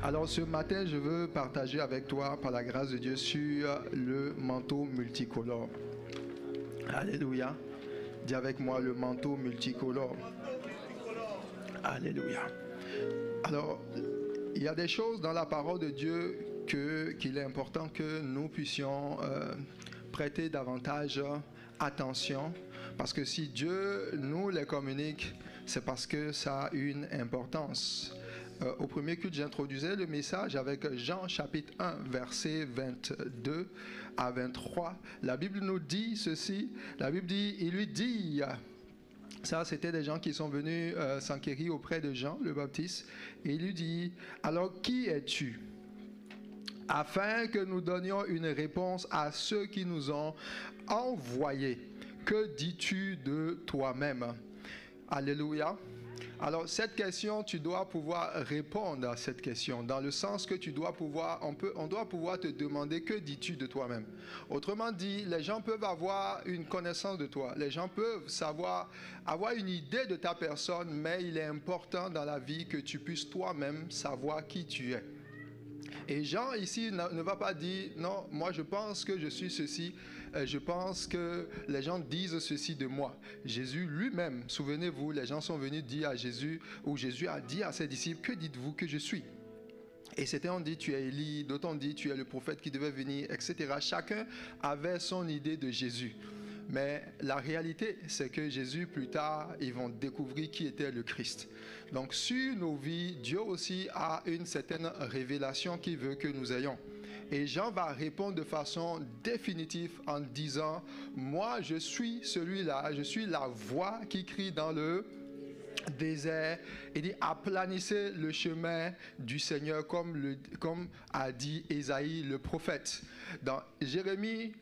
Alors ce matin, je veux partager avec toi, par la grâce de Dieu, sur le manteau multicolore. Alléluia. Dis avec moi le manteau multicolore. Alléluia. Alors, il y a des choses dans la parole de Dieu qu'il est important que nous puissions prêter davantage attention. Parce que si Dieu nous les communique, c'est parce que ça a une importance. Au premier culte, j'introduisais le message avec Jean chapitre 1, versets 22 à 23. La Bible nous dit ceci. La Bible dit, il lui dit, ça c'était des gens qui sont venus s'enquérir auprès de Jean le Baptiste. Et il lui dit, alors qui es-tu? Afin que nous donnions une réponse à ceux qui nous ont envoyés. Que dis-tu de toi-même? Alléluia. Alors, cette question, tu dois pouvoir répondre à cette question, dans le sens que tu dois pouvoir, on doit pouvoir te demander que dis-tu de toi-même. Autrement dit, les gens peuvent avoir une connaissance de toi, les gens peuvent avoir une idée de ta personne, mais il est important dans la vie que tu puisses toi-même savoir qui tu es. Et Jean ici ne va pas dire, non, moi je pense que je suis ceci, je pense que les gens disent ceci de moi. Jésus lui-même, souvenez-vous, les gens sont venus dire à Jésus, ou Jésus a dit à ses disciples, que dites-vous que je suis? Et c'était, on dit, tu es Élie, d'autres on dit, tu es le prophète qui devait venir, etc. Chacun avait son idée de Jésus. Mais la réalité, c'est que Jésus, plus tard, ils vont découvrir qui était le Christ. Donc, sur nos vies, Dieu aussi a une certaine révélation qu'il veut que nous ayons. Et Jean va répondre de façon définitive en disant, moi, je suis celui-là, je suis la voix qui crie dans le désert. Il dit, aplanissez le chemin du Seigneur, comme a dit Ésaïe le prophète. Dans Jérémie,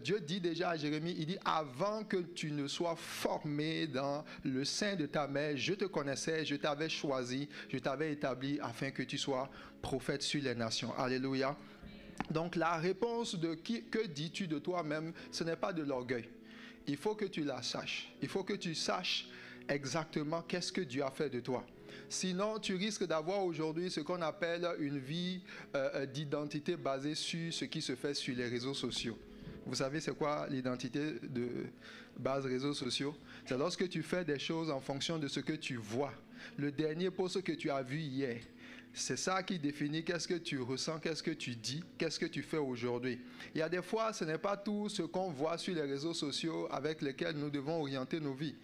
Dieu dit déjà à Jérémie, il dit, avant que tu ne sois formé dans le sein de ta mère, je te connaissais, je t'avais choisi, je t'avais établi afin que tu sois prophète sur les nations. Alléluia. Donc la réponse de que dis-tu de toi-même, ce n'est pas de l'orgueil. Il faut que tu la saches. Il faut que tu saches exactement qu'est-ce que Dieu a fait de toi. Sinon, tu risques d'avoir aujourd'hui ce qu'on appelle une vie d'identité basée sur ce qui se fait sur les réseaux sociaux. Vous savez c'est quoi l'identité de base réseaux sociaux? C'est lorsque tu fais des choses en fonction de ce que tu vois. Le dernier post que tu as vu hier, c'est ça qui définit qu'est-ce que tu ressens, qu'est-ce que tu dis, qu'est-ce que tu fais aujourd'hui. Il y a des fois, ce n'est pas tout ce qu'on voit sur les réseaux sociaux avec lesquels nous devons orienter nos vies.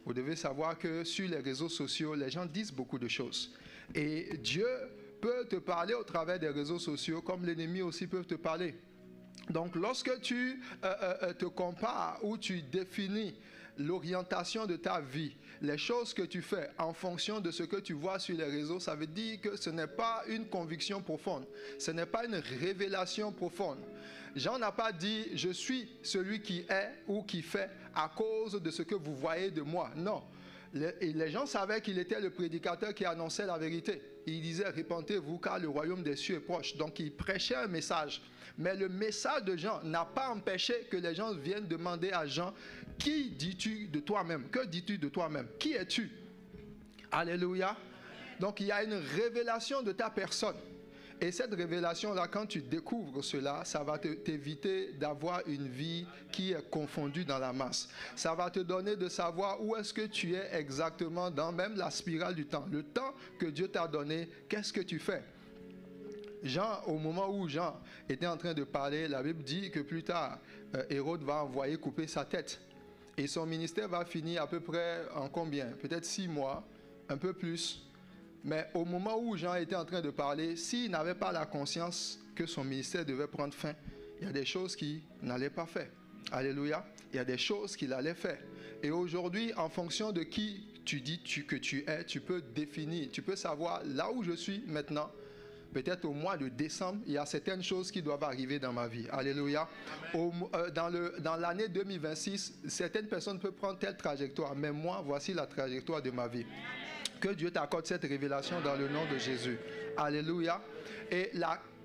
Vous devez savoir que sur les réseaux sociaux, les gens disent beaucoup de choses. Et Dieu peut te parler au travers des réseaux sociaux, comme l'ennemi aussi peut te parler. Donc, lorsque tu te compares ou tu définis l'orientation de ta vie, les choses que tu fais en fonction de ce que tu vois sur les réseaux, ça veut dire que ce n'est pas une conviction profonde, ce n'est pas une révélation profonde. Jean n'a pas dit « je suis celui qui est ou qui fait à cause de ce que vous voyez de moi ». Non. Les gens savaient qu'il était le prédicateur qui annonçait la vérité. Il disait « répentez-vous car le royaume des cieux est proche ». Donc il prêchait un message. Mais le message de Jean n'a pas empêché que les gens viennent demander à Jean « qui dis-tu de toi-même? Que dis-tu de toi-même? Qui es-tu » Alléluia. Donc il y a une révélation de ta personne. Et cette révélation-là, quand tu découvres cela, ça va t'éviter d'avoir une vie qui est confondue dans la masse. Ça va te donner de savoir où est-ce que tu es exactement dans même la spirale du temps. Le temps que Dieu t'a donné, qu'est-ce que tu fais? Jean, au moment où Jean était en train de parler, la Bible dit que plus tard, Hérode va envoyer couper sa tête. Et son ministère va finir à peu près en combien? Peut-être 6 mois, un peu plus. Mais au moment où Jean était en train de parler, s'il n'avait pas la conscience que son ministère devait prendre fin, il y a des choses qu'il n'allait pas faire. Alléluia. Il y a des choses qu'il allait faire. Et aujourd'hui, en fonction de qui tu dis que tu es, tu peux définir, tu peux savoir là où je suis maintenant. Peut-être au mois de décembre, il y a certaines choses qui doivent arriver dans ma vie. Alléluia. Dans l'année 2026, certaines personnes peuvent prendre telle trajectoire, mais moi, voici la trajectoire de ma vie. Que Dieu t'accorde cette révélation dans le nom de Jésus. Alléluia. Et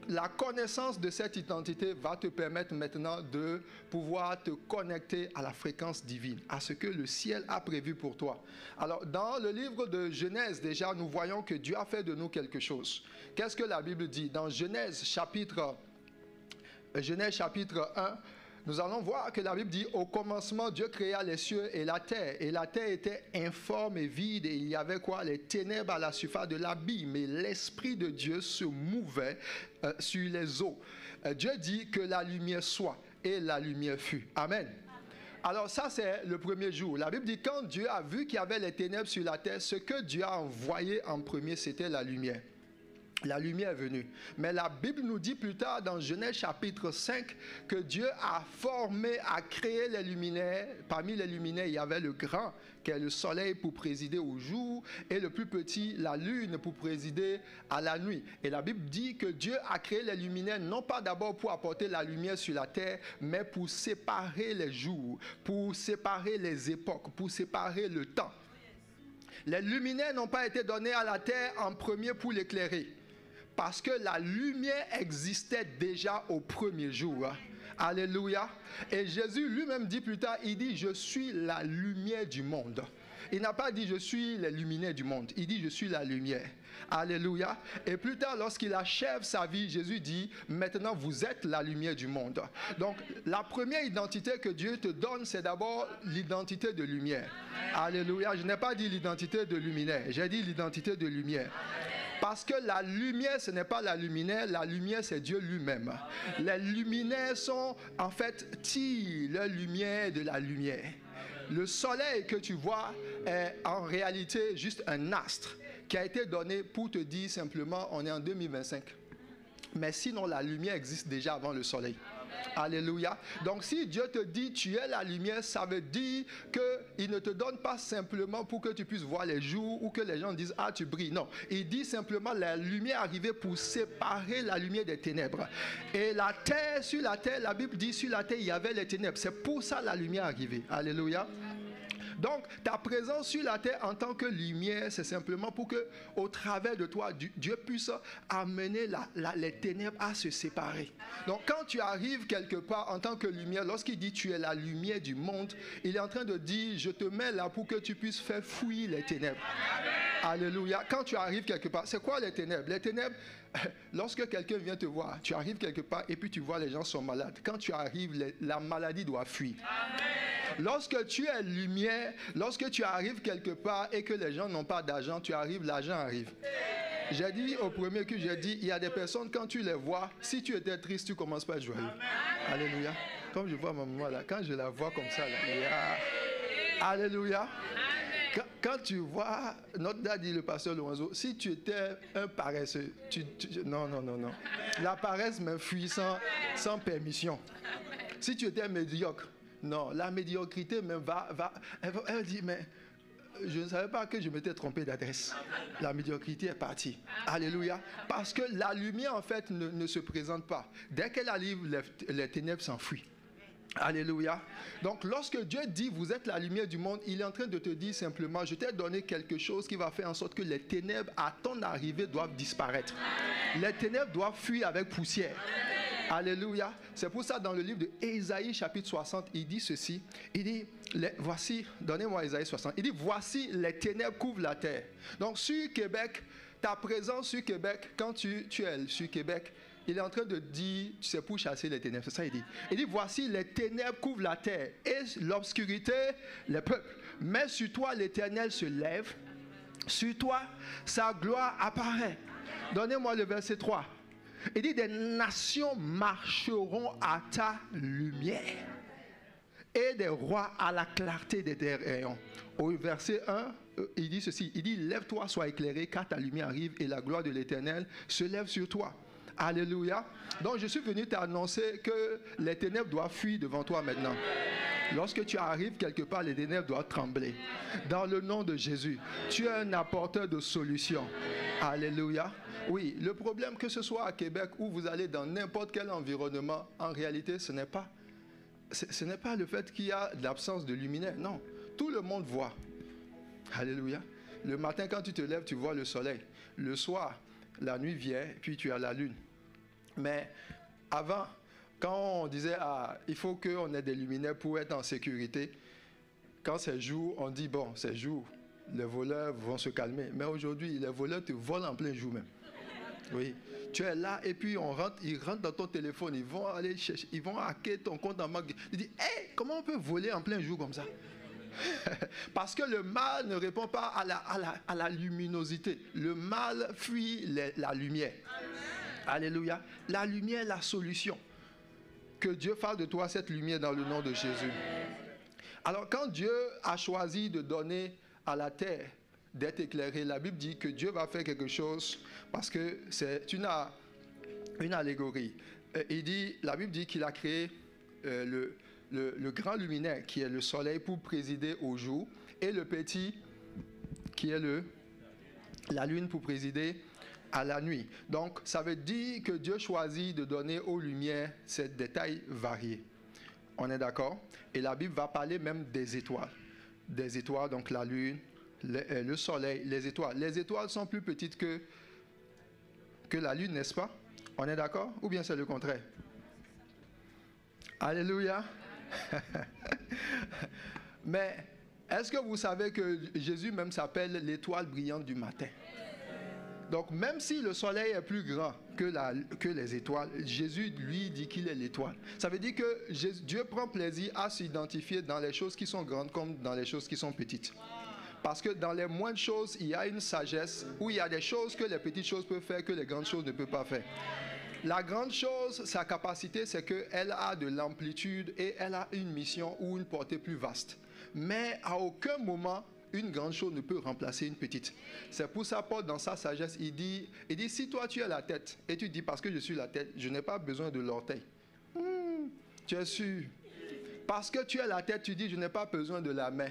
la connaissance de cette identité va te permettre maintenant de pouvoir te connecter à la fréquence divine, à ce que le ciel a prévu pour toi. Alors, dans le livre de Genèse, déjà, nous voyons que Dieu a fait de nous quelque chose. Qu'est-ce que la Bible dit? Dans Genèse chapitre 1, nous allons voir que la Bible dit, au commencement, Dieu créa les cieux et la terre était informe et vide, et il y avait quoi? Les ténèbres à la surface de l'abîme, et l'Esprit de Dieu se mouvait sur les eaux. Dieu dit que la lumière soit, et la lumière fut. Amen. Alors ça, c'est le premier jour. La Bible dit, quand Dieu a vu qu'il y avait les ténèbres sur la terre, ce que Dieu a envoyé en premier, c'était la lumière. La lumière est venue. Mais la Bible nous dit plus tard dans Genèse chapitre 5 que Dieu a formé, a créé les luminaires. Parmi les luminaires, il y avait le grand, qui est le soleil pour présider au jour, et le plus petit, la lune, pour présider à la nuit. Et la Bible dit que Dieu a créé les luminaires non pas d'abord pour apporter la lumière sur la terre, mais pour séparer les jours, pour séparer les époques, pour séparer le temps. Les luminaires n'ont pas été donnés à la terre en premier pour l'éclairer, parce que la lumière existait déjà au premier jour. Alléluia. Et Jésus lui-même dit plus tard, il dit, je suis la lumière du monde. Il n'a pas dit, je suis les luminaires du monde. Il dit, je suis la lumière. Alléluia. Et plus tard, lorsqu'il achève sa vie, Jésus dit, maintenant vous êtes la lumière du monde. Donc, la première identité que Dieu te donne, c'est d'abord l'identité de lumière. Alléluia. Je n'ai pas dit l'identité de luminaire, j'ai dit l'identité de lumière. Parce que la lumière, ce n'est pas la luminaire c'est Dieu lui-même. Les luminaires sont, en fait, tirent leur lumière de la lumière. Le soleil que tu vois est en réalité juste un astre qui a été donné pour te dire simplement, on est en 2025. Mais sinon, la lumière existe déjà avant le soleil. Alléluia. Donc si Dieu te dit tu es la lumière, ça veut dire qu'il ne te donne pas simplement pour que tu puisses voir les jours ou que les gens disent ah tu brilles. Non, il dit simplement la lumière est arrivée pour séparer la lumière des ténèbres. Et la terre, sur la terre, la Bible dit sur la terre il y avait les ténèbres. C'est pour ça la lumière est arrivée. Alléluia. Donc, ta présence sur la terre en tant que lumière, c'est simplement pour que, au travers de toi, Dieu puisse amener les ténèbres à se séparer. Donc, quand tu arrives quelque part en tant que lumière, lorsqu'il dit tu es la lumière du monde, il est en train de dire je te mets là pour que tu puisses faire fuir les ténèbres. Alléluia. Quand tu arrives quelque part, c'est quoi les ténèbres? Les ténèbres, lorsque quelqu'un vient te voir, tu arrives quelque part et puis tu vois les gens sont malades. Quand tu arrives, la maladie doit fuir. Amen. Lorsque tu es lumière, lorsque tu arrives quelque part et que les gens n'ont pas d'argent, tu arrives, l'argent arrive. J'ai dit au premier que j'ai dit, il y a des personnes, quand tu les vois, si tu étais triste, tu commences pas à joyeux. Alléluia. Comme je vois ma maman là, quand je la vois comme ça, là, alléluia. Quand tu vois, notre dad dit le pasteur Lorenzo, si tu étais un paresseux, non. La paresse me fuit sans permission. Si tu étais médiocre, non, la médiocrité même elle dit, mais je ne savais pas que je m'étais trompé d'adresse. La médiocrité est partie. Alléluia. Parce que la lumière, en fait, ne se présente pas. Dès qu'elle arrive, les ténèbres s'enfuient. Alléluia. Donc, lorsque Dieu dit, vous êtes la lumière du monde, il est en train de te dire simplement, je t'ai donné quelque chose qui va faire en sorte que les ténèbres, à ton arrivée, doivent disparaître. Les ténèbres doivent fuir avec poussière. Alléluia. C'est pour ça dans le livre de Ésaïe chapitre 60, il dit ceci. Il dit, voici, donnez-moi Ésaïe 60. Il dit, voici les ténèbres couvrent la terre. Donc sur Québec, ta présence sur Québec, quand tu es sur Québec, il est en train de dire, c'est pour chasser les ténèbres. C'est ça il dit. Il dit, voici les ténèbres couvrent la terre et l'obscurité les peuples. Mais sur toi l'Éternel se lève, sur toi sa gloire apparaît. Donnez-moi le verset 3. Il dit, des nations marcheront à ta lumière et des rois à la clarté de tes rayons. Au verset 1, il dit ceci, il dit, lève-toi, sois éclairé, car ta lumière arrive et la gloire de l'Éternel se lève sur toi. Alléluia. Donc je suis venu t'annoncer que les ténèbres doivent fuir devant toi maintenant. Lorsque tu arrives quelque part, les ténèbres doivent trembler. Dans le nom de Jésus, tu es un apporteur de solutions. Alléluia. Oui, le problème, que ce soit à Québec ou vous allez dans n'importe quel environnement, en réalité, ce n'est pas le fait qu'il y a de l'absence de luminaire. Non, tout le monde voit. Alléluia. Le matin, quand tu te lèves, tu vois le soleil. Le soir, la nuit vient, puis tu as la lune. Mais avant, quand on disait il faut qu'on ait des luminaires pour être en sécurité, quand c'est jour, on dit bon, c'est jour, les voleurs vont se calmer. Mais aujourd'hui, les voleurs te volent en plein jour même. Oui. Tu es là et puis ils rentrent dans ton téléphone, ils vont aller chercher, ils vont hacker ton compte en banque. Ils disent, hey, comment on peut voler en plein jour comme ça? Parce que le mal ne répond pas à la luminosité. Le mal fuit la lumière. Alléluia. La lumière, la solution. Que Dieu fasse de toi cette lumière dans le nom de Jésus. Alors quand Dieu a choisi de donner à la terre d'être éclairée, la Bible dit que Dieu va faire quelque chose parce que c'est une allégorie. La Bible dit qu'il a créé le grand luminaire qui est le soleil pour présider au jour et le petit qui est la lune pour présider à la nuit. Donc ça veut dire que Dieu choisit de donner aux lumières ces détails variés. On est d'accord? Et la Bible va parler même des étoiles. Des étoiles, donc la lune, le soleil, les étoiles. Les étoiles sont plus petites que la lune, n'est-ce pas? On est d'accord? Ou bien c'est le contraire? Alléluia! Mais est-ce que vous savez que Jésus même s'appelle l'étoile brillante du matin? Donc même si le soleil est plus grand que les étoiles, Jésus lui dit qu'il est l'étoile. Ça veut dire que Dieu prend plaisir à s'identifier dans les choses qui sont grandes comme dans les choses qui sont petites. Parce que dans les moindres choses, il y a une sagesse où il y a des choses que les petites choses peuvent faire que les grandes choses ne peuvent pas faire. La grande chose, sa capacité, c'est qu'elle a de l'amplitude et elle a une mission ou une portée plus vaste. Mais à aucun moment, une grande chose ne peut remplacer une petite. C'est pour ça, Paul, dans sa sagesse, il dit, si toi tu es la tête, et tu dis, parce que je suis la tête, je n'ai pas besoin de l'orteil. Tu es sûr? Parce que tu es la tête, tu dis, je n'ai pas besoin de la main.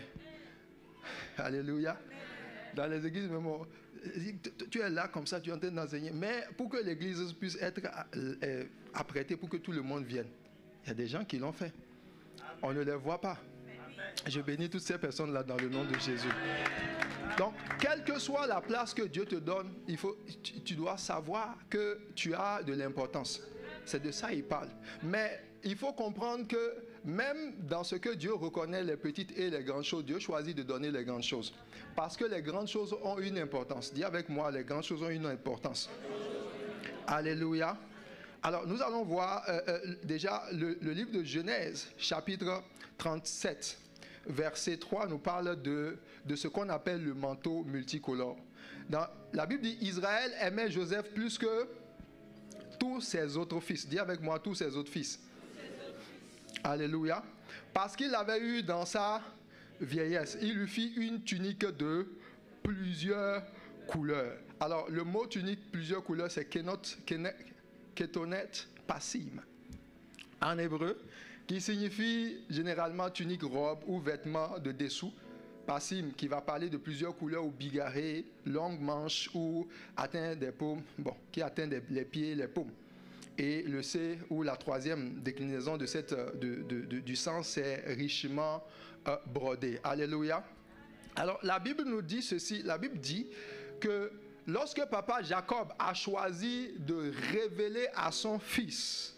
Alléluia. Dans les églises, même, tu es là comme ça, tu es en train d'enseigner. Mais pour que l'église puisse être apprêtée, pour que tout le monde vienne, il y a des gens qui l'ont fait. On ne les voit pas. Je bénis toutes ces personnes-là dans le nom de Jésus. Donc, quelle que soit la place que Dieu te donne, tu dois savoir que tu as de l'importance. C'est de ça qu'il parle. Mais il faut comprendre que même dans ce que Dieu reconnaît les petites et les grandes choses, Dieu choisit de donner les grandes choses. Parce que les grandes choses ont une importance. Dis avec moi, les grandes choses ont une importance. Alléluia. Alors, nous allons voir déjà le livre de Genèse, chapitre 37. Verset 3 nous parle de ce qu'on appelle le manteau multicolore. Dans la Bible dit, Israël aimait Joseph plus que tous ses autres fils. Dis avec moi, tous ses autres fils. Alléluia. Parce qu'il l'avait eu dans sa vieillesse. Il lui fit une tunique de plusieurs couleurs. Alors, le mot tunique, plusieurs couleurs, c'est ketonet passim. En hébreu, qui signifie généralement tunique, robe ou vêtement de dessous. Passim, qui va parler de plusieurs couleurs ou bigarrées, longues manches ou atteint des paumes, qui atteint les pieds, les paumes. Et le C, ou la troisième déclinaison de du sens, c'est richement brodé. Alléluia. Alors, la Bible nous dit ceci. La Bible dit que lorsque papa Jacob a choisi de révéler à son fils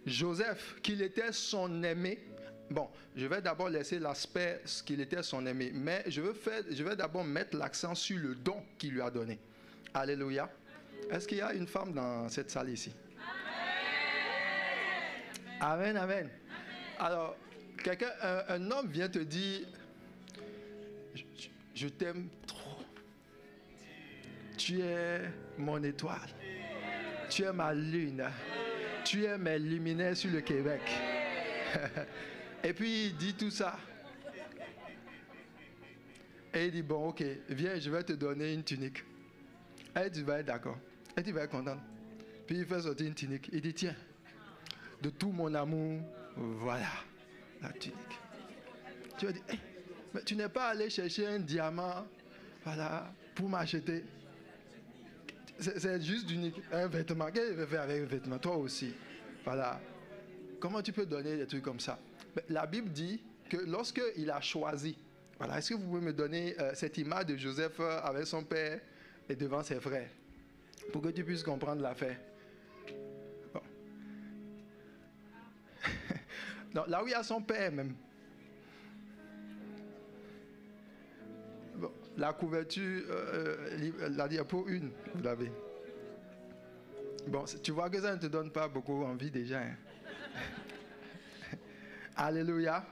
Joseph qu'il était son aimé. Bon, je vais d'abord laisser l'aspect qu'il était son aimé, mais je vais d'abord mettre l'accent sur le don qu'il lui a donné. Alléluia. Est-ce qu'il y a une femme dans cette salle ici? Amen, amen. Alors, un homme vient te dire, je t'aime trop. Tu es mon étoile. Tu es ma lune. Tu es mes luminaires sur le Québec. Et puis il dit tout ça. Et il dit, bon, ok, viens, je vais te donner une tunique. Et tu vas être d'accord. Et tu vas être content. Puis il fait sortir une tunique. Il dit, tiens, de tout mon amour, voilà la tunique. Tu vas dire, hey, mais tu n'es pas allé chercher un diamant, voilà, pour m'acheter. C'est juste un vêtement. Qu'est-ce qu'il veut faire avec un vêtement? Toi aussi. Voilà. Comment tu peux donner des trucs comme ça? La Bible dit que lorsqu'il a choisi, voilà, est-ce que vous pouvez me donner cette image de Joseph avec son père et devant ses frères? Pour que tu puisses comprendre l'affaire. Bon. Non, là où il y a son père même. Bon, la couverture, la diapo 1, vous l'avez. Bon, tu vois que ça ne te donne pas beaucoup envie déjà. Hein? Alléluia.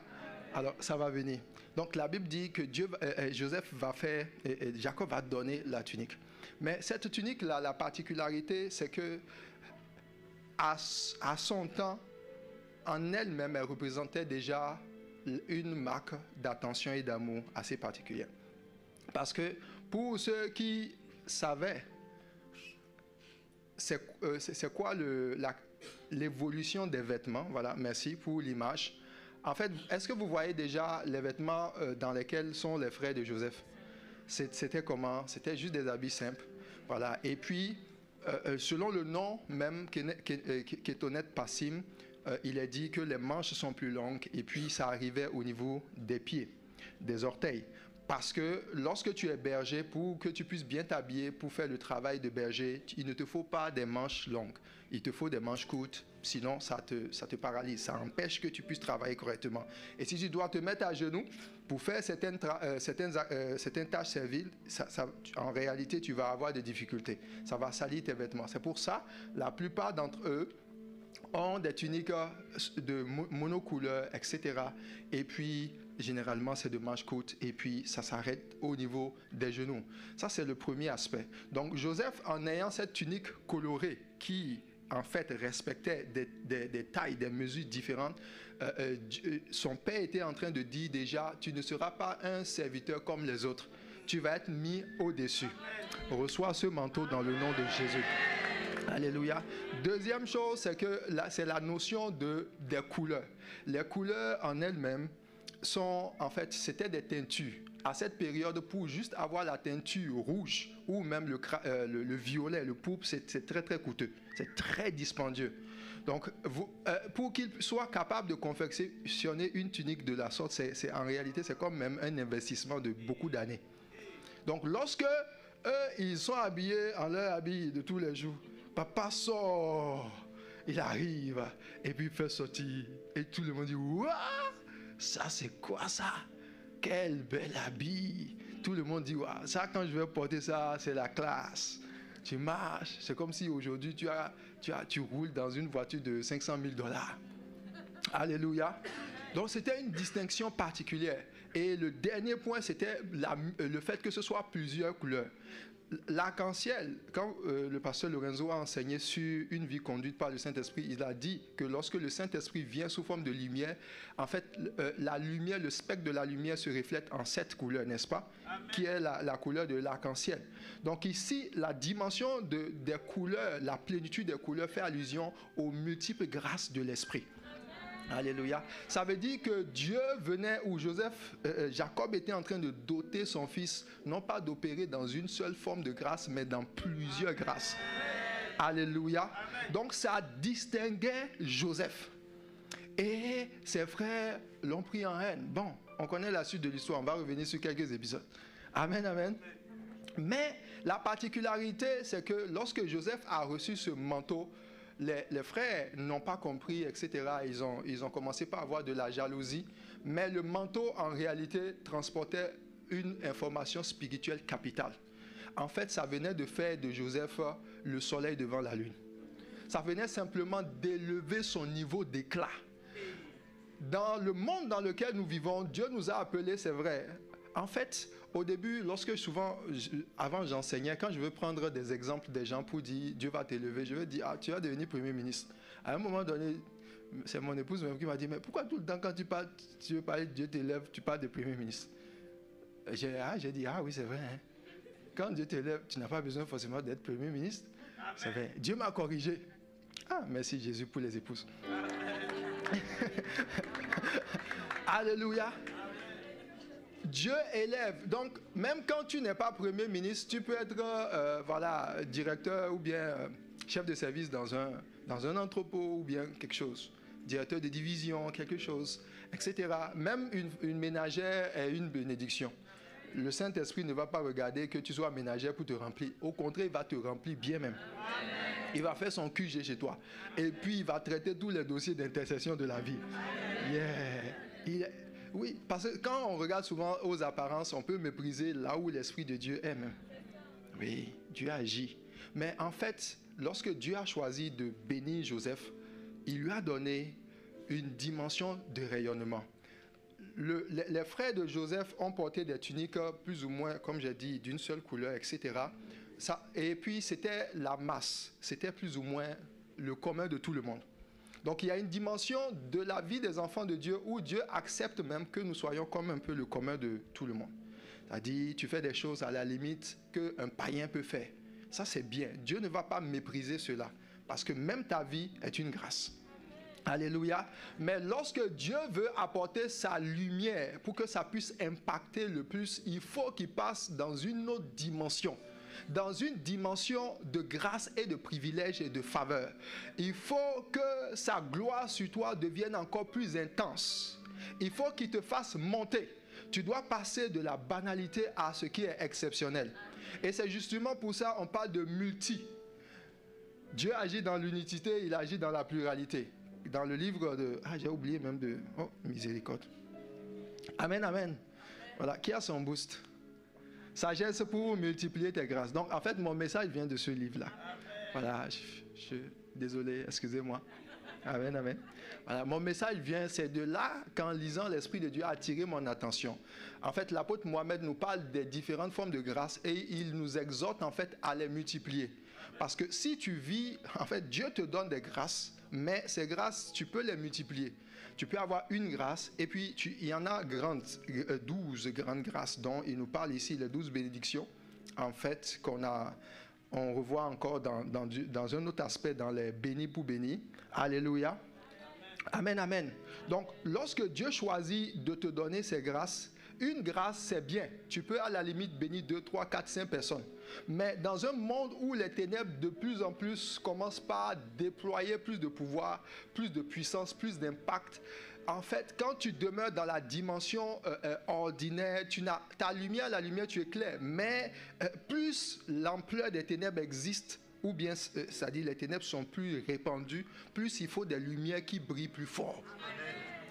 Alors, ça va venir. Donc, la Bible dit que Joseph va faire, et Jacob va donner la tunique. Mais cette tunique-là, la particularité, c'est que à son temps, en elle-même, elle représentait déjà une marque d'attention et d'amour assez particulière. Parce que pour ceux qui savaient, c'est quoi l'évolution des vêtements? Voilà, merci pour l'image. En fait, est-ce que vous voyez déjà les vêtements dans lesquels sont les frères de Joseph? C'était comment? C'était juste des habits simples. Voilà. Et puis, selon le nom même, Kétonet Passim, il est dit que les manches sont plus longues et puis ça arrivait au niveau des pieds, des orteils. Parce que lorsque tu es berger, pour que tu puisses bien t'habiller, pour faire le travail de berger, il ne te faut pas des manches longues. Il te faut des manches courtes, sinon ça te paralyse, ça empêche que tu puisses travailler correctement. Et si tu dois te mettre à genoux pour faire certaines tâches serviles, en réalité, tu vas avoir des difficultés. Ça va salir tes vêtements. C'est pour ça, la plupart d'entre eux ont des tuniques de monocouleur, etc. Et puis, généralement, c'est de manches courtes et puis ça s'arrête au niveau des genoux. Ça, c'est le premier aspect. Donc, Joseph, en ayant cette tunique colorée qui, en fait, respectait des tailles, des mesures différentes, son père était en train de dire déjà, tu ne seras pas un serviteur comme les autres. Tu vas être mis au-dessus. Reçois ce manteau dans le nom de Jésus. Alléluia. Deuxième chose, c'est que c'est la notion des couleurs. Les couleurs en elles-mêmes sont, en fait, c'était des teintures. À cette période, pour juste avoir la teinture rouge ou même le violet, le pourpre, c'est très très coûteux. C'est très dispendieux. Donc, pour qu'il soit capable de confectionner une tunique de la sorte, en réalité, c'est comme même un investissement de beaucoup d'années. Donc, lorsque eux, ils sont habillés en leur habit de tous les jours, papa sort, il arrive, et puis il fait sortir. Et tout le monde dit, waouh, ça c'est quoi ça? Quel bel habit. Tout le monde dit, waouh, ça quand je vais porter ça, c'est la classe. Tu marches, c'est comme si aujourd'hui tu roules dans une voiture de 500 000 $. Alléluia. Donc c'était une distinction particulière. Et le dernier point, c'était le fait que ce soit plusieurs couleurs. L'arc-en-ciel, quand le pasteur Lorenzo a enseigné sur une vie conduite par le Saint-Esprit, il a dit que lorsque le Saint-Esprit vient sous forme de lumière, en fait, la lumière, le spectre de la lumière se reflète en 7 couleurs, n'est-ce pas? Amen. Qui est la couleur de l'arc-en-ciel. Donc ici, la dimension des couleurs, la plénitude des couleurs fait allusion aux multiples grâces de l'Esprit. Alléluia. Ça veut dire que Dieu venait, ou Jacob était en train de doter son fils, non pas d'opérer dans une seule forme de grâce, mais dans plusieurs grâces. Alléluia. Donc ça distinguait Joseph. Et ses frères l'ont pris en haine. Bon, on connaît la suite de l'histoire, on va revenir sur quelques épisodes. Amen, amen. Mais la particularité, c'est que lorsque Joseph a reçu ce manteau, les frères n'ont pas compris, etc. Ils ont commencé par avoir de la jalousie. Mais le manteau, en réalité, transportait une information spirituelle capitale. En fait, ça venait de faire de Joseph le soleil devant la lune. Ça venait simplement d'élever son niveau d'éclat. Dans le monde dans lequel nous vivons, Dieu nous a appelés, c'est vrai. En fait, au début, avant j'enseignais, quand je veux prendre des exemples des gens pour dire Dieu va t'élever, je veux dire, tu vas devenir Premier ministre. À un moment donné, c'est mon épouse même qui m'a dit, mais pourquoi tout le temps quand tu veux parler de Dieu t'élève, tu parles de Premier ministre? J'ai dit, oui c'est vrai. Hein. Quand Dieu t'élève, tu n'as pas besoin forcément d'être Premier ministre. Amen. C'est vrai. Dieu m'a corrigé. Merci Jésus pour les épouses. Alléluia. Dieu élève. Donc, même quand tu n'es pas Premier ministre, tu peux être directeur ou bien chef de service dans un entrepôt ou bien quelque chose. Directeur de division, quelque chose, etc. Même une ménagère est une bénédiction. Le Saint-Esprit ne va pas regarder que tu sois ménagère pour te remplir. Au contraire, il va te remplir bien même. Amen. Il va faire son QG chez toi. Et puis, il va traiter tous les dossiers d'intercession de la vie. Yeah. Oui, parce que quand on regarde souvent aux apparences, on peut mépriser là où l'Esprit de Dieu est même. Oui, Dieu agit. Mais en fait, lorsque Dieu a choisi de bénir Joseph, il lui a donné une dimension de rayonnement. Les frères de Joseph ont porté des tuniques plus ou moins, comme j'ai dit, d'une seule couleur, etc. Et puis, c'était la masse. C'était plus ou moins le commun de tout le monde. Donc, il y a une dimension de la vie des enfants de Dieu où Dieu accepte même que nous soyons comme un peu le commun de tout le monde. C'est-à-dire, tu fais des choses à la limite qu'un païen peut faire. Ça, c'est bien. Dieu ne va pas mépriser cela parce que même ta vie est une grâce. Alléluia. Mais lorsque Dieu veut apporter sa lumière pour que ça puisse impacter le plus, il faut qu'il passe dans une autre dimension. Dans une dimension de grâce et de privilège et de faveur. Il faut que sa gloire sur toi devienne encore plus intense. Il faut qu'il te fasse monter. Tu dois passer de la banalité à ce qui est exceptionnel. Et c'est justement pour ça qu'on parle de multi. Dieu agit dans l'unicité, il agit dans la pluralité. Dans le livre de... j'ai oublié même de... Oh, miséricorde. Amen, amen. Voilà, qui a son boost? Sagesse pour multiplier tes grâces. Donc, en fait, mon message vient de ce livre-là. Voilà, désolé, excusez-moi. Amen, amen. Voilà, mon message vient, c'est de là qu'en lisant, l'Esprit de Dieu a attiré mon attention. En fait, l'apôtre Mohamed nous parle des différentes formes de grâce et il nous exhorte en fait à les multiplier. Parce que si tu vis, en fait, Dieu te donne des grâces, mais ces grâces, tu peux les multiplier. Tu peux avoir une grâce et puis il y en a 12 grandes grâces dont il nous parle ici, les 12 bénédictions, en fait, on revoit encore dans un autre aspect, dans les bénis pour bénis. Alléluia. Amen, amen. Donc, lorsque Dieu choisit de te donner ces grâces, une grâce, c'est bien. Tu peux à la limite bénir 2, 3, 4, 5 personnes. Mais dans un monde où les ténèbres de plus en plus commencent par déployer plus de pouvoir, plus de puissance, plus d'impact, en fait, quand tu demeures dans la dimension ordinaire, ta lumière, la lumière, tu éclaires. Mais plus l'ampleur des ténèbres existe, ou bien, c'est-à-dire les ténèbres sont plus répandues, plus il faut des lumières qui brillent plus fort.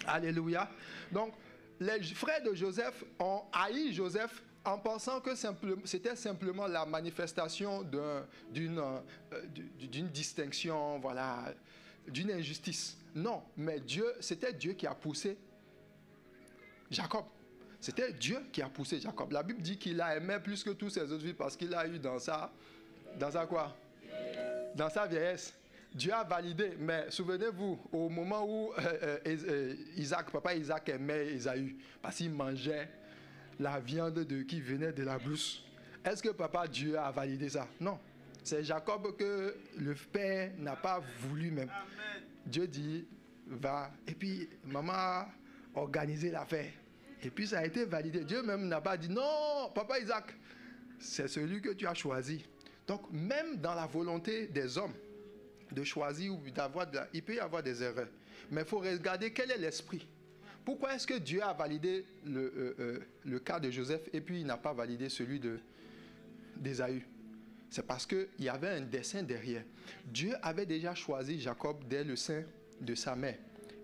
Alléluia. Donc, les frères de Joseph ont haï Joseph en pensant que c'était simplement la manifestation d'une distinction, voilà, d'une injustice. Non, mais c'était Dieu qui a poussé Jacob. C'était Dieu qui a poussé Jacob. La Bible dit qu'il a aimé plus que tous ses autres fils parce qu'il a eu dans sa quoi? Dans sa vieillesse. Dieu a validé, mais souvenez-vous, au moment où papa Isaac aimait Ésaü, parce qu'il mangeait la viande qui venait de la brousse. Est-ce que papa Dieu a validé ça? Non. C'est Jacob que le père n'a pas voulu même. Amen. Dieu dit, va. Et puis, maman a organisé l'affaire. Et puis, ça a été validé. Dieu même n'a pas dit, non, papa Isaac, c'est celui que tu as choisi. Donc, même dans la volonté des hommes, de choisir ou il peut y avoir des erreurs. Mais il faut regarder quel est l'esprit. Pourquoi est-ce que Dieu a validé le cas de Joseph et puis il n'a pas validé celui d'Ésaü? C'est parce qu'il y avait un dessein derrière. Dieu avait déjà choisi Jacob dès le sein de sa mère.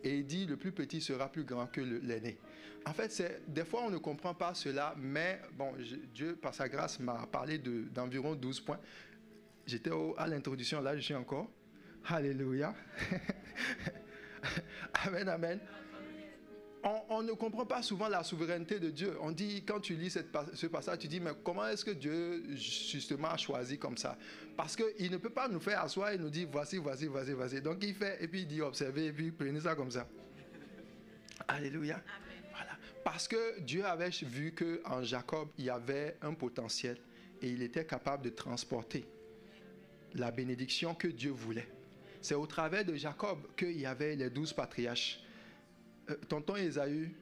Et il dit, le plus petit sera plus grand que l'aîné. En fait, des fois on ne comprend pas cela, mais bon, Dieu, par sa grâce, m'a parlé d'environ 12 points. J'étais à l'introduction, là je suis encore. Alléluia. Amen, amen. On ne comprend pas souvent la souveraineté de Dieu. On dit, quand tu lis ce passage, tu dis, mais comment est-ce que Dieu, justement, a choisi comme ça? Parce qu'il ne peut pas nous faire asseoir et nous dire, voici. Donc, il fait, et puis il dit, observez, et puis prenez ça comme ça. Alléluia. Amen. Voilà. Parce que Dieu avait vu qu'en Jacob, il y avait un potentiel et il était capable de transporter la bénédiction que Dieu voulait. C'est au travers de Jacob qu'il y avait les 12 patriarches. Tonton Ésaü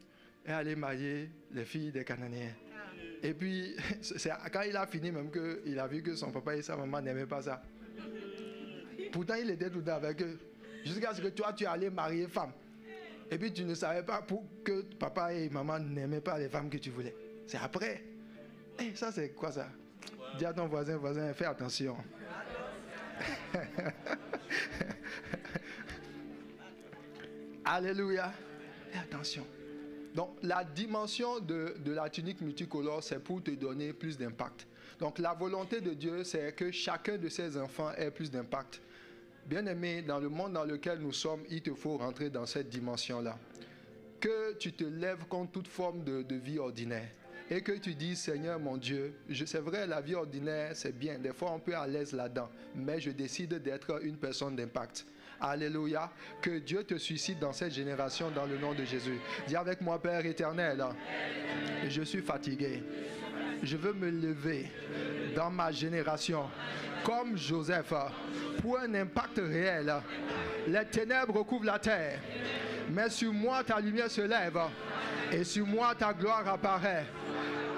est allé marier les filles des Cananéens. Et puis, c'est quand il a fini même qu'il a vu que son papa et sa maman n'aimaient pas ça. Pourtant, il était tout le temps avec eux. Jusqu'à ce que toi, tu allais marier femme. Et puis, tu ne savais pas que papa et maman n'aimaient pas les femmes que tu voulais. C'est après. Et ça, c'est quoi ça? Dis à ton voisin, fais attention. Alléluia. Et attention. Donc, la dimension de la tunique multicolore, c'est pour te donner plus d'impact. Donc, la volonté de Dieu, c'est que chacun de ses enfants ait plus d'impact. Bien-aimé, dans le monde dans lequel nous sommes, il te faut rentrer dans cette dimension-là. Que tu te lèves contre toute forme de vie ordinaire. Et que tu dis, Seigneur mon Dieu, c'est vrai, la vie ordinaire, c'est bien. Des fois, on peut être à l'aise là-dedans. Mais je décide d'être une personne d'impact. Alléluia. Que Dieu te suscite dans cette génération dans le nom de Jésus. Dis avec moi, Père éternel, je suis fatigué. Je veux me lever dans ma génération comme Joseph pour un impact réel. Les ténèbres recouvrent la terre, mais sur moi ta lumière se lève et sur moi ta gloire apparaît.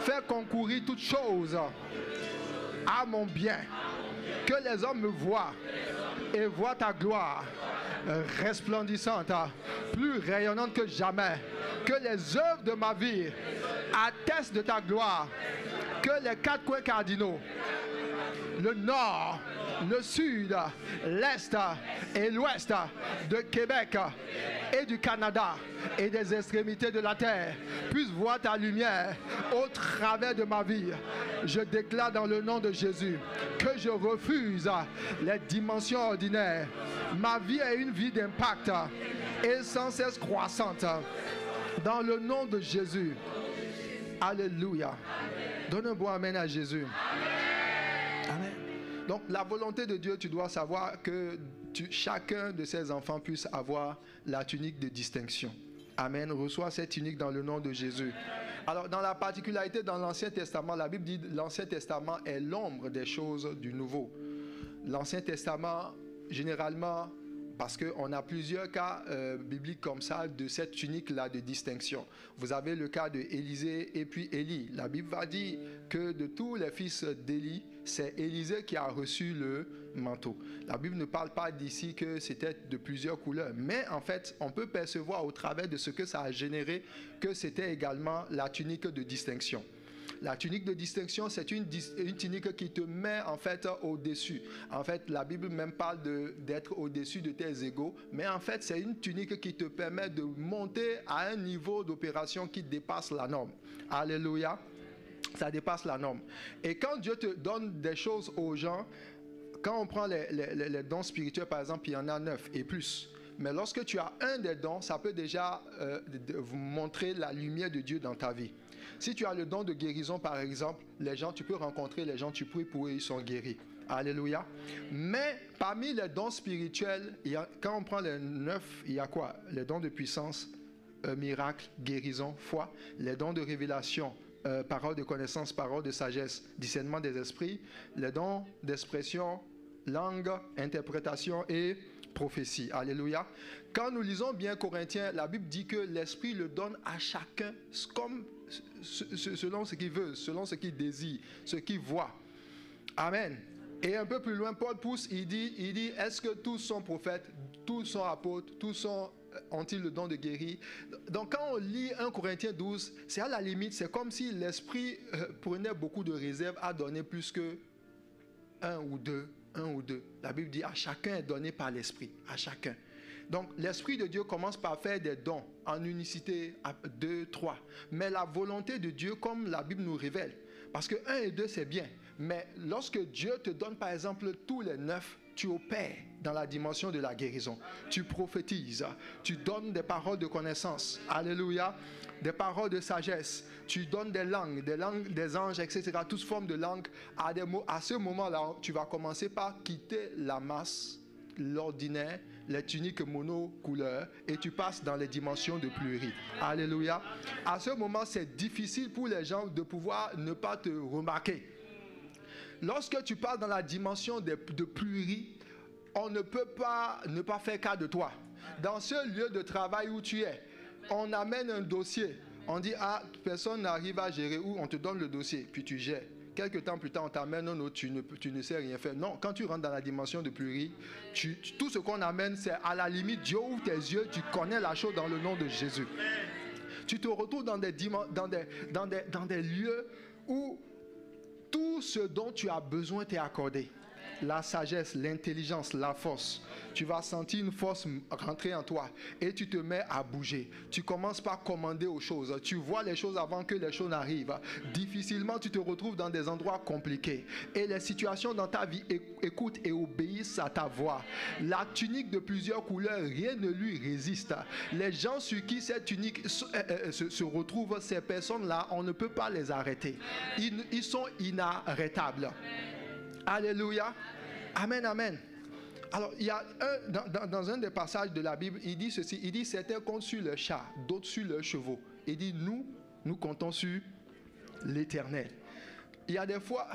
Fais concourir toutes choses à mon bien. Que les hommes me voient et voient ta gloire resplendissante, plus rayonnante que jamais. Que les œuvres de ma vie attestent de ta gloire. Que les quatre coins cardinaux, le nord, le sud, l'est et l'ouest de Québec et du Canada et des extrémités de la terre puissent voir ta lumière au travers de ma vie. Je déclare dans le nom de Jésus que je refuse les dimensions ordinaires. Ma vie est une vie d'impact et sans cesse croissante. Dans le nom de Jésus. Alléluia. Donne un bon amen à Jésus. Amen. Donc la volonté de Dieu, tu dois savoir que chacun de ses enfants puisse avoir la tunique de distinction. Amen. Reçois cette tunique dans le nom de Jésus. Alors dans la particularité dans l'Ancien Testament, la Bible dit que l'Ancien Testament est l'ombre des choses du Nouveau. L'Ancien Testament, généralement, parce qu'on a plusieurs cas bibliques comme ça de cette tunique-là de distinction. Vous avez le cas de Élisée et puis Élie. La Bible va dire que de tous les fils d'Élie, c'est Élisée qui a reçu le manteau. La Bible ne parle pas d'ici que c'était de plusieurs couleurs, mais en fait, on peut percevoir au travers de ce que ça a généré que c'était également la tunique de distinction. La tunique de distinction, c'est une tunique qui te met en fait au-dessus. En fait, la Bible même parle d'être au-dessus de tes égaux, mais en fait, c'est une tunique qui te permet de monter à un niveau d'opération qui dépasse la norme. Alléluia. Ça dépasse la norme. Et quand Dieu te donne des choses aux gens, quand on prend les dons spirituels, par exemple, il y en a 9 et plus. Mais lorsque tu as un des dons, ça peut déjà vous montrer la lumière de Dieu dans ta vie. Si tu as le don de guérison, par exemple, les gens, tu peux rencontrer les gens, tu pries pour eux, ils sont guéris. Alléluia. Mais parmi les dons spirituels, quand on prend les 9, il y a quoi? Les dons de puissance, miracle, guérison, foi, les dons de révélation, parole de connaissance, parole de sagesse, discernement des esprits, les dons d'expression, langue, interprétation et prophétie. Alléluia. Quand nous lisons bien Corinthiens, la Bible dit que l'Esprit le donne à chacun comme selon ce qu'il veut, selon ce qu'il désire, ce qu'il voit. Amen. Et un peu plus loin, Paul pousse, il dit, est-ce que tous sont prophètes, tous sont apôtres, tous ont-ils le don de guérir? Donc quand on lit 1 Corinthiens 12, c'est à la limite, c'est comme si l'Esprit prenait beaucoup de réserve à donner plus que un ou deux. La Bible dit à chacun est donné par l'Esprit, à chacun. Donc l'Esprit de Dieu commence par faire des dons en unicité, 2, 3. Mais la volonté de Dieu, comme la Bible nous révèle, parce que 1 et 2 c'est bien, mais lorsque Dieu te donne par exemple tous les 9, tu opères dans la dimension de la guérison. Tu prophétises, tu donnes des paroles de connaissance. Alléluia. Des paroles de sagesse. Tu donnes des langues, des anges, etc. Toutes formes de langues. À ce moment-là, tu vas commencer par quitter la masse, l'ordinaire, les tuniques monocouleurs, et tu passes dans les dimensions de pluri. Alléluia. À ce moment, c'est difficile pour les gens de pouvoir ne pas te remarquer. Lorsque tu passes dans la dimension de pluri, on ne peut pas ne pas faire cas de toi. Dans ce lieu de travail où tu es, on amène un dossier. On dit, personne n'arrive à gérer, ou on te donne le dossier, puis tu gères. Quelques temps plus tard, on t'amène un autre, tu ne sais rien faire. Non, quand tu rentres dans la dimension de pluri, tout ce qu'on amène, c'est à la limite, Dieu ouvre tes yeux, tu connais la chose dans le nom de Jésus. Tu te retrouves dans des lieux où tout ce dont tu as besoin t'est accordé. la sagesse, l'intelligence, la force. Tu vas sentir une force rentrer en toi et tu te mets à bouger. Tu commences par commander aux choses. Tu vois les choses avant que les choses n'arrivent. Difficilement, tu te retrouves dans des endroits compliqués. Et les situations dans ta vie écoutent et obéissent à ta voix. La tunique de plusieurs couleurs, rien ne lui résiste. Les gens sur qui cette tunique se retrouve, ces personnes-là, on ne peut pas les arrêter. Ils sont inarrêtables. Alléluia. Amen, amen. Alors, il y a dans un des passages de la Bible, il dit ceci, il dit certains comptent sur le chat, d'autres sur leurs chevaux. Il dit nous comptons sur l'Éternel. Il y a des fois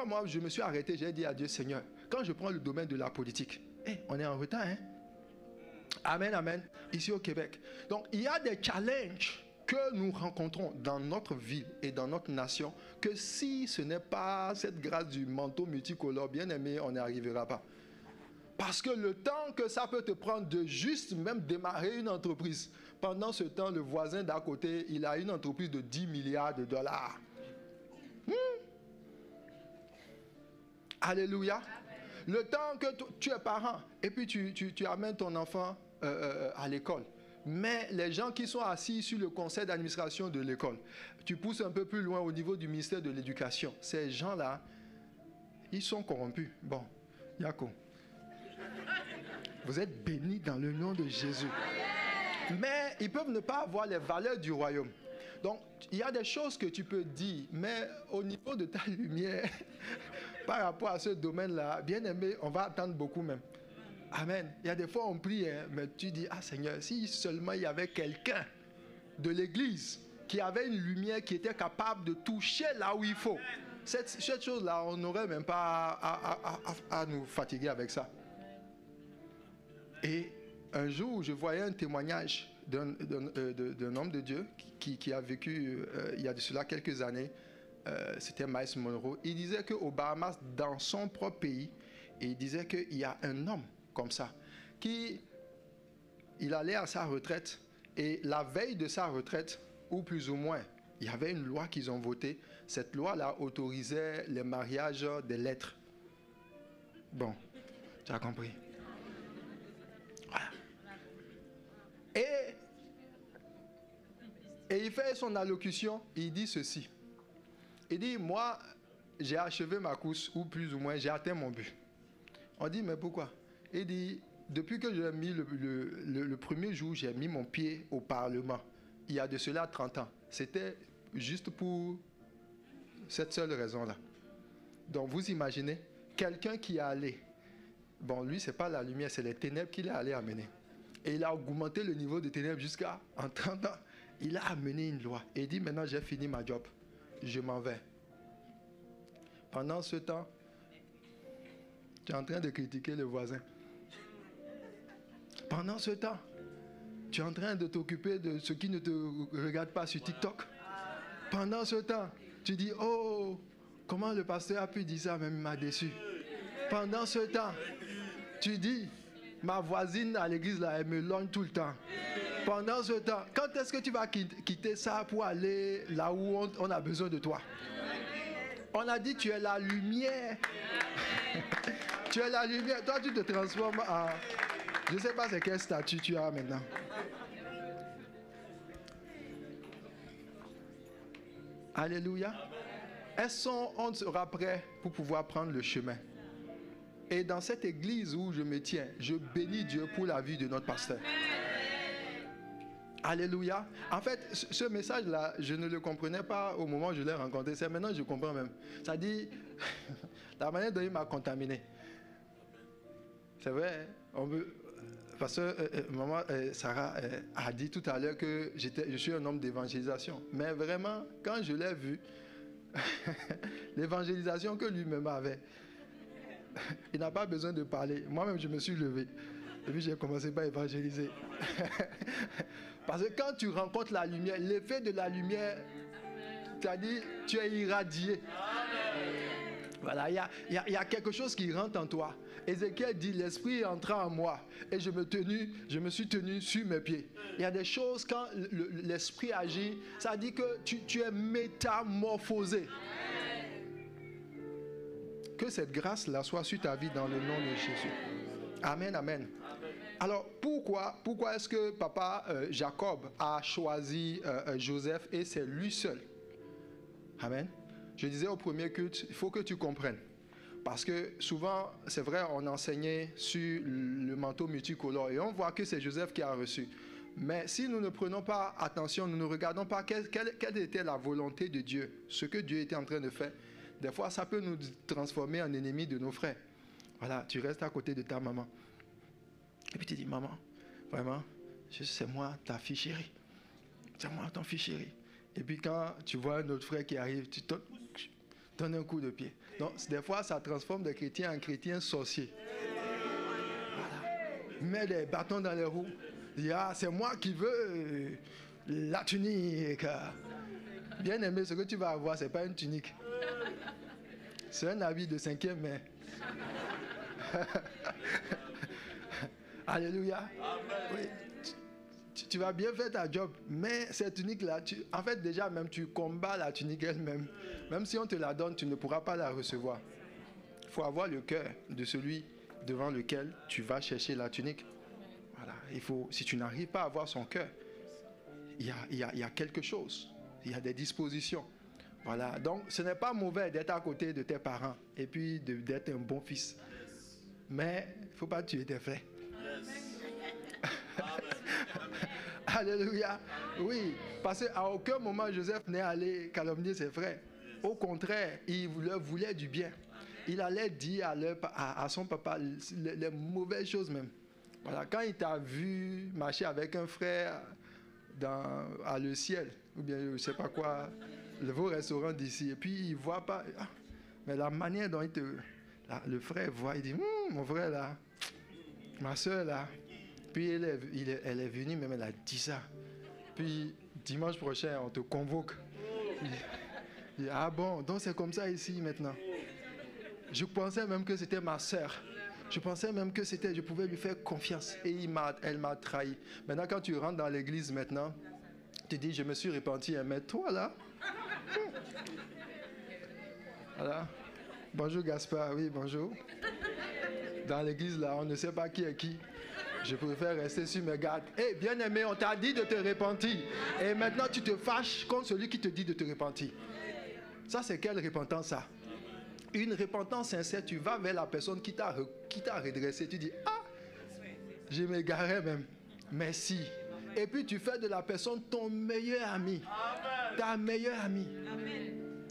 moi je me suis arrêté, j'ai dit à Dieu, Seigneur, quand je prends le domaine de la politique, on est en retard, hein? Amen, amen, ici au Québec. Donc, il y a des challenges que nous rencontrons dans notre vie et dans notre nation, que si ce n'est pas cette grâce du manteau multicolore, bien aimé, on n'y arrivera pas. Parce que le temps que ça peut te prendre de juste même démarrer une entreprise, pendant ce temps, le voisin d'à côté, il a une entreprise de 10 milliards de dollars. Alléluia. Le temps que tu es parent et puis tu amènes ton enfant à l'école. Mais les gens qui sont assis sur le conseil d'administration de l'école, tu pousses un peu plus loin au niveau du ministère de l'Éducation. Ces gens-là, ils sont corrompus. Bon, Yako, vous êtes bénis dans le nom de Jésus. Mais ils peuvent ne pas avoir les valeurs du royaume. Donc, il y a des choses que tu peux dire, mais au niveau de ta lumière, par rapport à ce domaine-là, bien aimé, on va attendre beaucoup même. Amen. Il y a des fois on prie, mais tu dis, ah Seigneur, si seulement il y avait quelqu'un de l'église qui avait une lumière qui était capable de toucher là où il faut. Cette chose-là, on n'aurait même pas à nous fatiguer avec ça. Et un jour, je voyais un témoignage d'un homme de Dieu qui a vécu il y a de cela quelques années. C'était Miles Monroe. Il disait qu'au Bahamas, dans son propre pays, il disait qu'il y a un homme comme ça, il allait à sa retraite et la veille de sa retraite, ou plus ou moins, il y avait une loi qu'ils ont votée. Cette loi-là autorisait les mariages des lettres. Bon, tu as compris. Voilà. Et il fait son allocution, il dit ceci. Il dit, moi, j'ai achevé ma course, ou plus ou moins, j'ai atteint mon but. On dit, mais pourquoi? Il dit, depuis que j'ai mis le premier jour, j'ai mis mon pied au Parlement, il y a de cela 30 ans. C'était juste pour cette seule raison-là. Donc, vous imaginez, quelqu'un qui est allé, bon, lui, ce n'est pas la lumière, c'est les ténèbres qu'il est allé amener. Et il a augmenté le niveau de ténèbres jusqu'à, en 30 ans, il a amené une loi. Et il dit, maintenant, j'ai fini ma job, je m'en vais. Pendant ce temps, tu es en train de critiquer le voisin. Pendant ce temps, tu es en train de t'occuper de ce qui ne te regarde pas sur TikTok. Pendant ce temps, tu dis, oh, comment le pasteur a pu dire ça, même il m'a déçu. Pendant ce temps, tu dis, ma voisine à l'église, là, elle me lorgne tout le temps. Pendant ce temps, quand est-ce que tu vas quitter ça pour aller là où on a besoin de toi? On a dit, tu es la lumière. Tu es la lumière. Toi, tu te transformes en... Je ne sais pas c'est quel statut tu as maintenant. Alléluia. On sera prêt pour pouvoir prendre le chemin. Et dans cette église où je me tiens, je bénis Dieu pour la vie de notre pasteur. Alléluia. En fait, ce message-là, je ne le comprenais pas au moment où je l'ai rencontré. C'est maintenant que je comprends même. Ça dit, la manière dont il m'a contaminé. C'est vrai, on veut... Parce que maman Sarah a dit tout à l'heure que je suis un homme d'évangélisation. Mais vraiment, quand je l'ai vu, l'évangélisation que lui-même avait, il n'a pas besoin de parler. Moi-même, je me suis levé. Et puis, j'ai commencé par évangéliser. Parce que quand tu rencontres la lumière, l'effet de la lumière, c'est-à-dire, tu es irradié. Voilà, il y a quelque chose qui rentre en toi. Ézéchiel dit, l'esprit entra en moi et je me suis tenu sur mes pieds. Il y a des choses, quand l'esprit agit, ça dit que tu es métamorphosé. que cette grâce-là soit sur ta vie dans le nom de Jésus. Amen, amen. Alors, pourquoi est-ce que papa Jacob a choisi Joseph et c'est lui seul? Amen. Je disais au premier culte, il faut que tu comprennes. Parce que souvent, c'est vrai, on enseignait sur le manteau multicolore et on voit que c'est Joseph qui a reçu. Mais si nous ne prenons pas attention, nous ne regardons pas quelle était la volonté de Dieu, ce que Dieu était en train de faire, des fois, ça peut nous transformer en ennemis de nos frères. Voilà, tu restes à côté de ta maman. Et puis tu dis, maman, vraiment, c'est moi, ta fille chérie. C'est moi, ton fille chérie. Et puis quand tu vois un autre frère qui arrive, tu donnes un coup de pied. Donc, des fois, ça transforme des chrétiens en chrétiens sorciers. Voilà. Mets des bâtons dans les roues. Dis, ah, c'est moi qui veux la tunique. Bien aimé, ce que tu vas avoir, ce n'est pas une tunique. C'est un habit de 5e mai. Alléluia. Oui. Tu vas bien faire ta job, mais cette tunique-là, en fait, déjà, même tu combats la tunique elle-même. Même si on te la donne, tu ne pourras pas la recevoir. Il faut avoir le cœur de celui devant lequel tu vas chercher la tunique. Voilà. Si tu n'arrives pas à avoir son cœur, il y a quelque chose. Il y a des dispositions. Voilà. Donc, ce n'est pas mauvais d'être à côté de tes parents et puis d'être un bon fils. Mais il ne faut pas tuer tes frères. Alléluia. Oui, parce qu'à aucun moment Joseph n'est allé calomnier ses frères. Au contraire, il leur voulait du bien. Il allait dire à son papa les mauvaises choses même. Voilà, quand il t'a vu marcher avec un frère à le ciel, ou bien je ne sais pas quoi, vos restaurants d'ici, et puis il ne voit pas. Mais la manière dont le frère voit, il dit, mon frère là, ma soeur là. Puis elle est venue, même elle a dit ça. Puis dimanche prochain, on te convoque. Il dit, ah bon, donc c'est comme ça ici maintenant. Je pensais même que c'était ma sœur. Je pensais même que je pouvais lui faire confiance. Et elle m'a trahi. Maintenant, quand tu rentres dans l'église maintenant, tu dis, je me suis repenti. Mais toi là, voilà. Bonjour Gaspard, oui, bonjour. Dans l'église là, on ne sait pas qui est qui. Je préfère rester sur mes gardes. Eh, bien-aimé, on t'a dit de te repentir. Et maintenant, tu te fâches contre celui qui te dit de te repentir. Ça, c'est quelle repentance, ça? Une repentance sincère, tu vas vers la personne qui t'a redressé. Tu dis, ah, je m'égarais même. Merci. Et puis, tu fais de la personne ton meilleur ami. Ta meilleure amie.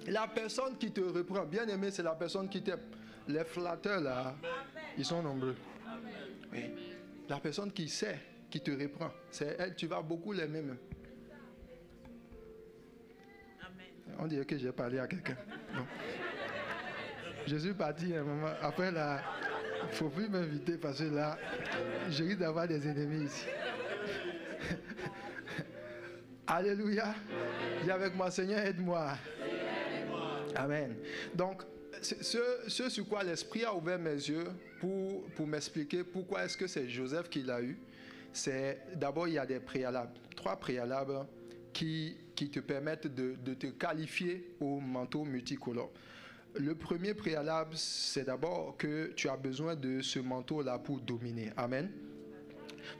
La personne qui te reprend, bien-aimé, c'est la personne qui t'aime. Les flatteurs, là, ils sont nombreux. Oui. La personne qui sait, qui te reprend, c'est elle, tu vas beaucoup l'aimer même. Amen. On dirait que j'ai parlé à quelqu'un. Bon. Je suis parti un moment. Après là, il ne faut plus m'inviter parce que là, je risque d'avoir des ennemis ici. Alléluia. Dis avec moi, Seigneur, aide-moi. Amen. Donc, ce sur quoi l'Esprit a ouvert mes yeux pour m'expliquer pourquoi est-ce que c'est Joseph qui l'a eu, c'est d'abord il y a des préalables, 3 préalables qui te permettent de te qualifier au manteau multicolore. Le premier préalable, c'est d'abord que tu as besoin de ce manteau-là pour dominer. Amen.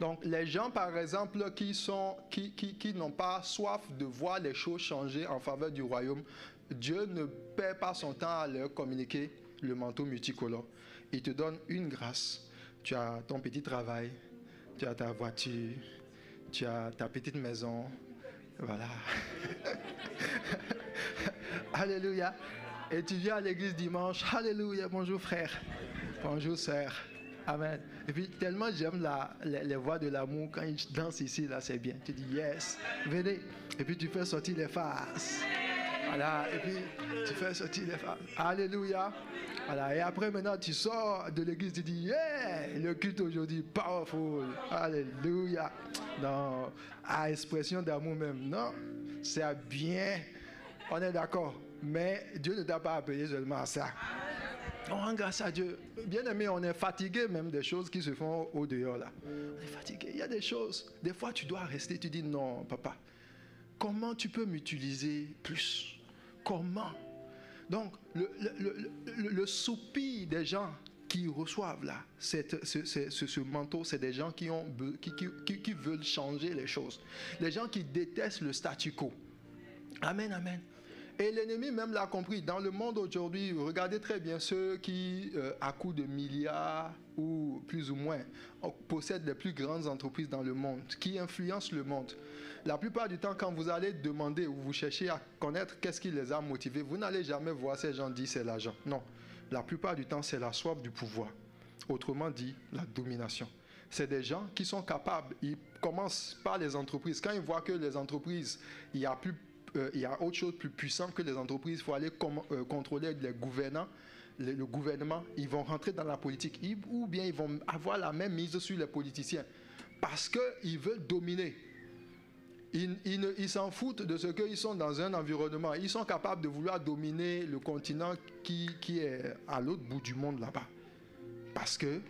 Donc les gens par exemple qui n'ont pas soif de voir les choses changer en faveur du royaume, Dieu ne perd pas son temps à leur communiquer le manteau multicolore. Il te donne une grâce. Tu as ton petit travail, tu as ta voiture, tu as ta petite maison. Voilà. Alléluia. Et tu viens à l'église dimanche. Alléluia. Bonjour frère. Bonjour sœur. Amen. Et puis tellement j'aime les voix de l'amour quand ils dansent ici, là c'est bien. Tu dis yes, venez. Et puis tu fais sortir les faces. Voilà, et puis tu fais sortir les femmes. Alléluia. Voilà, et après maintenant tu sors de l'église, tu dis yeah, le culte aujourd'hui, powerful. Alléluia. Non, à expression d'amour même. Non, c'est bien. On est d'accord. Mais Dieu ne t'a pas appelé seulement à ça. On rend grâce à Dieu. Bien aimé, on est fatigué même des choses qui se font au dehors là. On est fatigué. Il y a des choses. Des fois, tu dois rester. Tu dis non, papa. Comment tu peux m'utiliser plus? Comment? Donc, le soupir des gens qui reçoivent là, ce manteau, c'est des gens qui veulent changer les choses. Des gens qui détestent le statu quo. Amen, amen. Et l'ennemi même l'a compris. Dans le monde aujourd'hui, regardez très bien ceux qui, à coups de milliards ou plus ou moins, possèdent les plus grandes entreprises dans le monde, qui influencent le monde. La plupart du temps, quand vous allez demander ou vous cherchez à connaître qu'est-ce qui les a motivés, vous n'allez jamais voir ces gens dire c'est l'argent. Non. La plupart du temps, c'est la soif du pouvoir. Autrement dit, la domination. C'est des gens qui sont capables, ils commencent par les entreprises. Quand ils voient que les entreprises, il y a autre chose plus puissant que les entreprises, il faut aller contrôler les gouvernants, le gouvernement, ils vont rentrer dans la politique ou bien ils vont avoir la même mise sur les politiciens parce qu'ils veulent dominer. Ils s'en foutent de ce qu'ils sont dans un environnement. Ils sont capables de vouloir dominer le continent qui est à l'autre bout du monde là-bas. Parce que,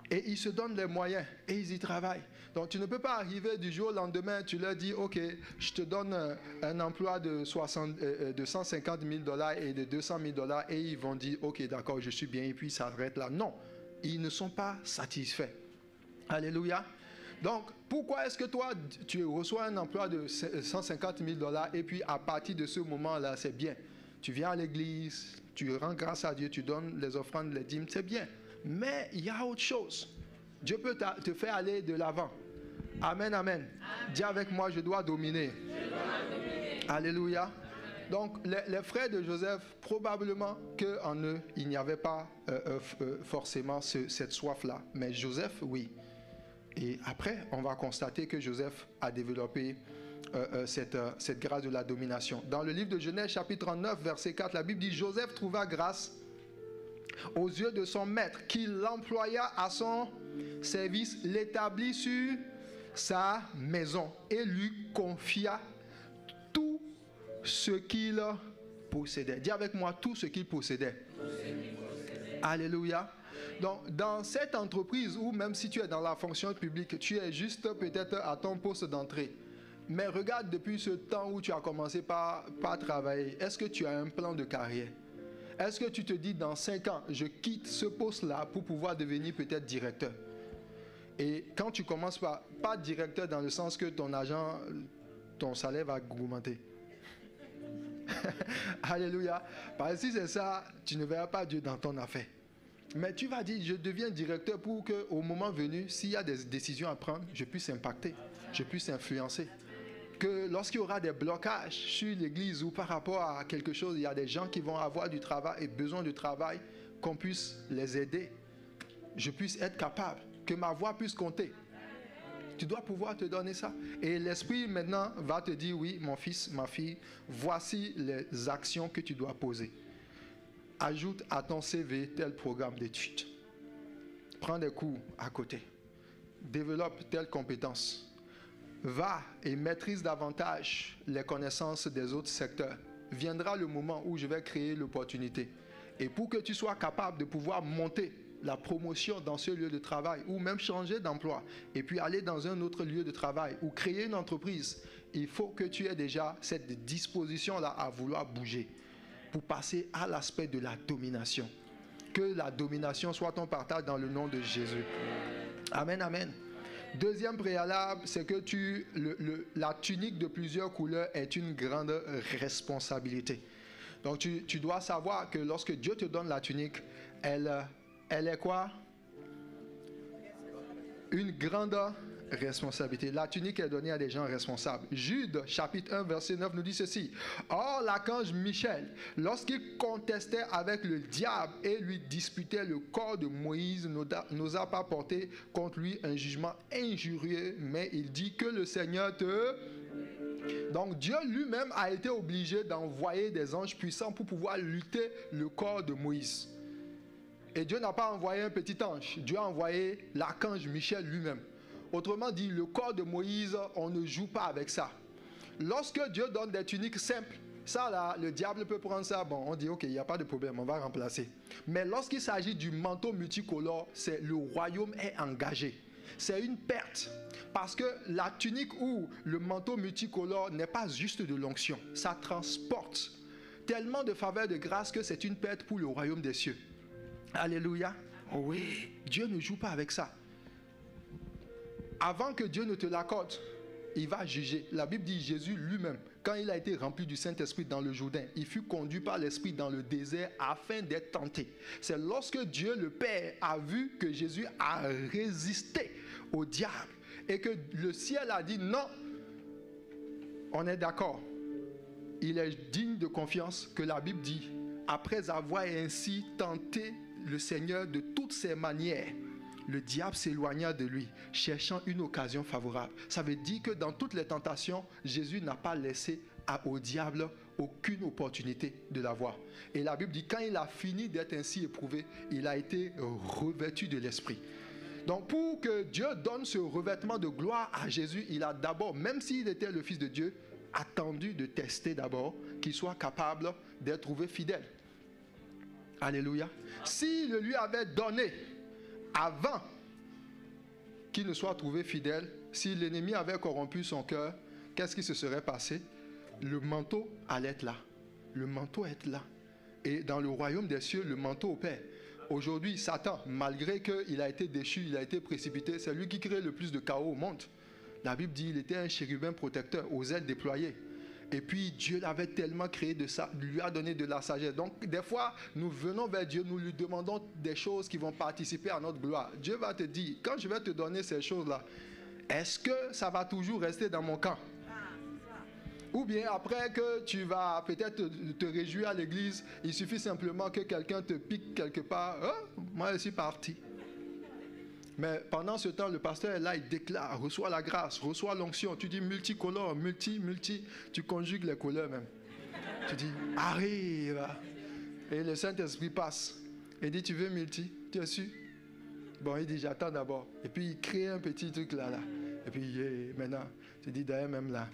et ils se donnent les moyens et ils y travaillent. Donc tu ne peux pas arriver du jour au lendemain, tu leur dis, ok, je te donne un emploi de 150 000 $ et de 200 000 $ et ils vont dire, ok, d'accord, je suis bien et puis ça s'arrête là. Non, ils ne sont pas satisfaits. Alléluia. Donc, pourquoi est-ce que toi, tu reçois un emploi de 150 000 $ et puis à partir de ce moment-là, c'est bien. Tu viens à l'église, tu rends grâce à Dieu, tu donnes les offrandes, les dîmes, c'est bien. Mais il y a autre chose. Dieu peut te faire aller de l'avant. Amen, amen. Dis avec moi, je dois dominer. Alléluia. Donc, les frères de Joseph, probablement qu'en eux, il n'y avait pas forcément cette soif-là. Mais Joseph, oui. Et après, on va constater que Joseph a développé cette grâce de la domination. Dans le livre de Genèse, chapitre 39, verset 4, la Bible dit « Joseph trouva grâce aux yeux de son maître, qui l'employa à son service, l'établit sur sa maison et lui confia tout ce qu'il possédait. » Dis avec moi, tout ce qu'il possédait. Alléluia. Donc, dans cette entreprise, ou même si tu es dans la fonction publique, tu es juste peut-être à ton poste d'entrée. Mais regarde depuis ce temps où tu as commencé par travailler, est-ce que tu as un plan de carrière? Est-ce que tu te dis dans 5 ans, je quitte ce poste-là pour pouvoir devenir peut-être directeur? Et quand tu commences pas directeur dans le sens que ton salaire va augmenter. Alléluia. Parce que si c'est ça, tu ne verras pas Dieu dans ton affaire. Mais tu vas dire, je deviens directeur pour qu'au moment venu, s'il y a des décisions à prendre, je puisse impacter, je puisse influencer. Que lorsqu'il y aura des blocages sur l'église ou par rapport à quelque chose, il y a des gens qui vont avoir du travail et besoin de travail, qu'on puisse les aider. Je puisse être capable, que ma voix puisse compter. Tu dois pouvoir te donner ça. Et l'esprit maintenant va te dire, oui, mon fils, ma fille, voici les actions que tu dois poser. Ajoute à ton CV tel programme d'études. Prends des cours à côté. Développe telle compétence. Va et maîtrise davantage les connaissances des autres secteurs. Viendra le moment où je vais créer l'opportunité. Et pour que tu sois capable de pouvoir monter la promotion dans ce lieu de travail ou même changer d'emploi et puis aller dans un autre lieu de travail ou créer une entreprise, il faut que tu aies déjà cette disposition-là à vouloir bouger pour passer à l'aspect de la domination. Que la domination soit ton partage dans le nom de Jésus. Amen, amen. Deuxième préalable, c'est que la tunique de plusieurs couleurs est une grande responsabilité. Donc tu dois savoir que lorsque Dieu te donne la tunique, elle est quoi? Une grande responsabilité. La tunique est donnée à des gens responsables. Jude, chapitre 1, verset 9 nous dit ceci. Or, l'archange Michel, lorsqu'il contestait avec le diable et lui disputait le corps de Moïse, n'osa pas porter contre lui un jugement injurieux, mais il dit que le Seigneur te... Donc, Dieu lui-même a été obligé d'envoyer des anges puissants pour pouvoir lutter le corps de Moïse. Et Dieu n'a pas envoyé un petit ange. Dieu a envoyé l'archange Michel lui-même. Autrement dit, le corps de Moïse, on ne joue pas avec ça. Lorsque Dieu donne des tuniques simples, ça là, le diable peut prendre ça, bon, on dit ok, il n'y a pas de problème, on va remplacer. Mais lorsqu'il s'agit du manteau multicolore, le royaume est engagé. C'est une perte. Parce que la tunique ou le manteau multicolore n'est pas juste de l'onction. Ça transporte tellement de faveur de grâce que c'est une perte pour le royaume des cieux. Alléluia. Oui, Dieu ne joue pas avec ça. Avant que Dieu ne te l'accorde, il va juger. La Bible dit Jésus lui-même, quand il a été rempli du Saint-Esprit dans le Jourdain, il fut conduit par l'Esprit dans le désert afin d'être tenté. C'est lorsque Dieu le Père a vu que Jésus a résisté au diable et que le ciel a dit non, on est d'accord. Il est digne de confiance que la Bible dit, après avoir ainsi tenté le Seigneur de toutes ses manières, le diable s'éloigna de lui, cherchant une occasion favorable. Ça veut dire que dans toutes les tentations, Jésus n'a pas laissé au diable aucune opportunité de l'avoir. Et la Bible dit, quand il a fini d'être ainsi éprouvé, il a été revêtu de l'Esprit. Donc pour que Dieu donne ce revêtement de gloire à Jésus, il a d'abord, même s'il était le Fils de Dieu, attendu de tester d'abord qu'il soit capable d'être trouvé fidèle. Alléluia. S'il le lui avait donné avant qu'il ne soit trouvé fidèle, si l'ennemi avait corrompu son cœur, qu'est-ce qui se serait passé? Le manteau allait être là. Le manteau est là. Et dans le royaume des cieux, le manteau opère. Aujourd'hui, Satan, malgré qu'il a été déchu, il a été précipité, c'est lui qui crée le plus de chaos au monde. La Bible dit qu'il était un chérubin protecteur aux ailes déployées. Et puis Dieu l'avait tellement créé de ça, lui a donné de la sagesse. Donc des fois, nous venons vers Dieu, nous lui demandons des choses qui vont participer à notre gloire. Dieu va te dire, quand je vais te donner ces choses-là, est-ce que ça va toujours rester dans mon camp? Ou bien après que tu vas peut-être te réjouir à l'église, il suffit simplement que quelqu'un te pique quelque part. Oh, moi je suis parti. Mais pendant ce temps, le pasteur est là, il déclare, reçoit la grâce, reçoit l'onction. Tu dis multicolore, multi, tu conjugues les couleurs même. Tu dis, arrive. Et le Saint-Esprit passe. Il dit, tu veux multi? Tu es sûr? Bon, il dit, j'attends d'abord. Et puis, il crée un petit truc là. Et puis, maintenant, tu dis, d'ailleurs même là.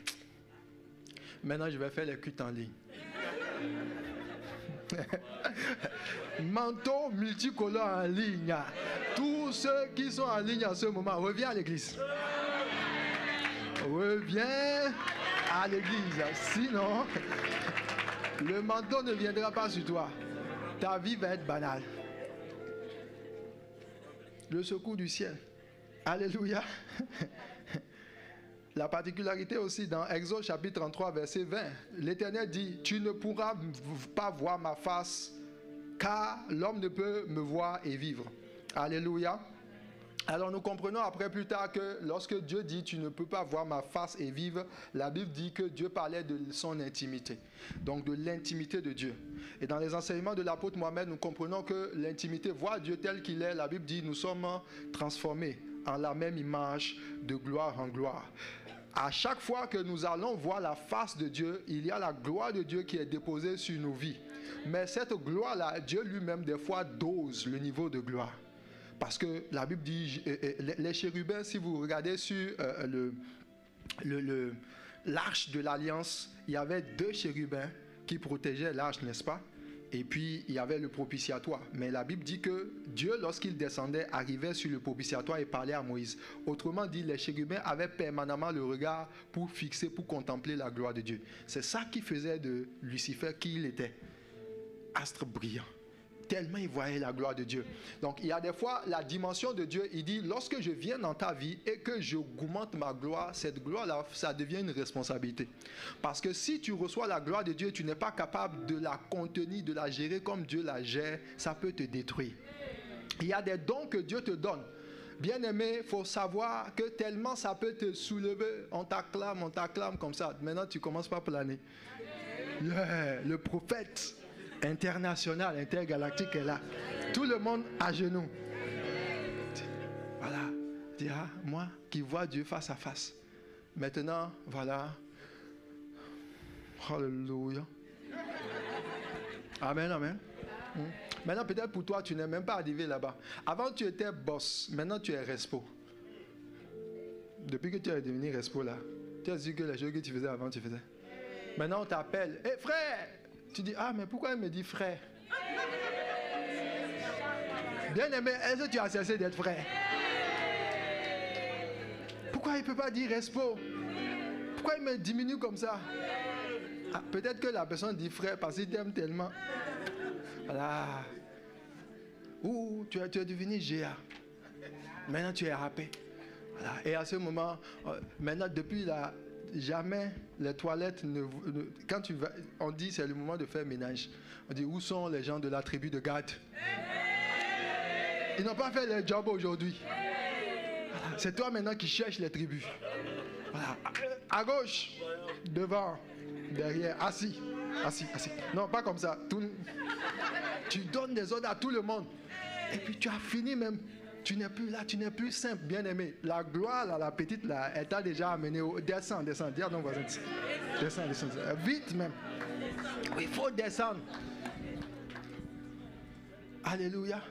Maintenant, je vais faire les cuites en ligne. Manteau multicolore en ligne. Tous ceux qui sont en ligne en ce moment, reviens à l'église. Reviens à l'église. Sinon, le manteau ne viendra pas sur toi. Ta vie va être banale. Le secours du ciel. Alléluia. La particularité aussi dans Exode chapitre 33 verset 20, l'Éternel dit, tu ne pourras pas voir ma face, car l'homme ne peut me voir et vivre. Alléluia. Alors nous comprenons après plus tard que lorsque Dieu dit, tu ne peux pas voir ma face et vivre, la Bible dit que Dieu parlait de son intimité, donc de l'intimité de Dieu. Et dans les enseignements de l'apôtre Mohammed, nous comprenons que l'intimité, voir Dieu tel qu'il est, la Bible dit, nous sommes transformés en la même image de gloire en gloire. À chaque fois que nous allons voir la face de Dieu, il y a la gloire de Dieu qui est déposée sur nos vies. Mais cette gloire-là, Dieu lui-même, des fois, dose le niveau de gloire. Parce que la Bible dit, les chérubins, si vous regardez sur l'arche de l'Alliance, il y avait 2 chérubins qui protégeaient l'arche, n'est-ce pas? Et puis, il y avait le propitiatoire. Mais la Bible dit que Dieu, lorsqu'il descendait, arrivait sur le propitiatoire et parlait à Moïse. Autrement dit, les chérubins avaient permanemment le regard pour fixer, pour contempler la gloire de Dieu. C'est ça qui faisait de Lucifer qui il était. Astre brillant. Tellement il voyait la gloire de Dieu. Donc, il y a des fois, la dimension de Dieu, il dit, lorsque je viens dans ta vie et que j'augmente ma gloire, cette gloire-là, ça devient une responsabilité. Parce que si tu reçois la gloire de Dieu, tu n'es pas capable de la contenir, de la gérer comme Dieu la gère, ça peut te détruire. Il y a des dons que Dieu te donne. Bien-aimé, il faut savoir que tellement ça peut te soulever, on t'acclame comme ça. Maintenant, tu commences pas à planer. Yeah, le prophète international, intergalactique est là. Tout le monde à genoux. Voilà. Dis, ah, moi qui vois Dieu face à face. Maintenant, voilà. Alléluia. Amen, amen. Maintenant, peut-être pour toi, tu n'es même pas arrivé là-bas. Avant, tu étais boss. Maintenant, tu es respo. Depuis que tu es devenu respo, là, tu as dit que les choses que tu faisais avant, tu faisais. Maintenant, on t'appelle. Hé, frère! Tu dis, ah, mais pourquoi il me dit frère? Bien-aimé, est-ce que tu as cessé d'être frère? Pourquoi il ne peut pas dire respo? Pourquoi il me diminue comme ça? Ah, peut-être que la personne dit frère parce qu'il t'aime tellement. Voilà. Ou tu es devenu GA. Maintenant tu es râpé. Voilà. Et à ce moment, maintenant depuis là, jamais les toilettes quand tu vas, on dit c'est le moment de faire ménage. On dit où sont les gens de la tribu de Gad? Ils n'ont pas fait leur job aujourd'hui. Voilà. C'est toi maintenant qui cherches les tribus. Voilà. À gauche, devant, derrière, assis. Non, pas comme ça. Tu donnes des ordres à tout le monde. Et puis tu as fini même. Tu n'es plus là, tu n'es plus simple, bien-aimé. La gloire, là, la petite, là, elle t'a déjà amené au... Descends. Dis à ton voisin. Descends. Vite même. Il faut descendre. Alléluia.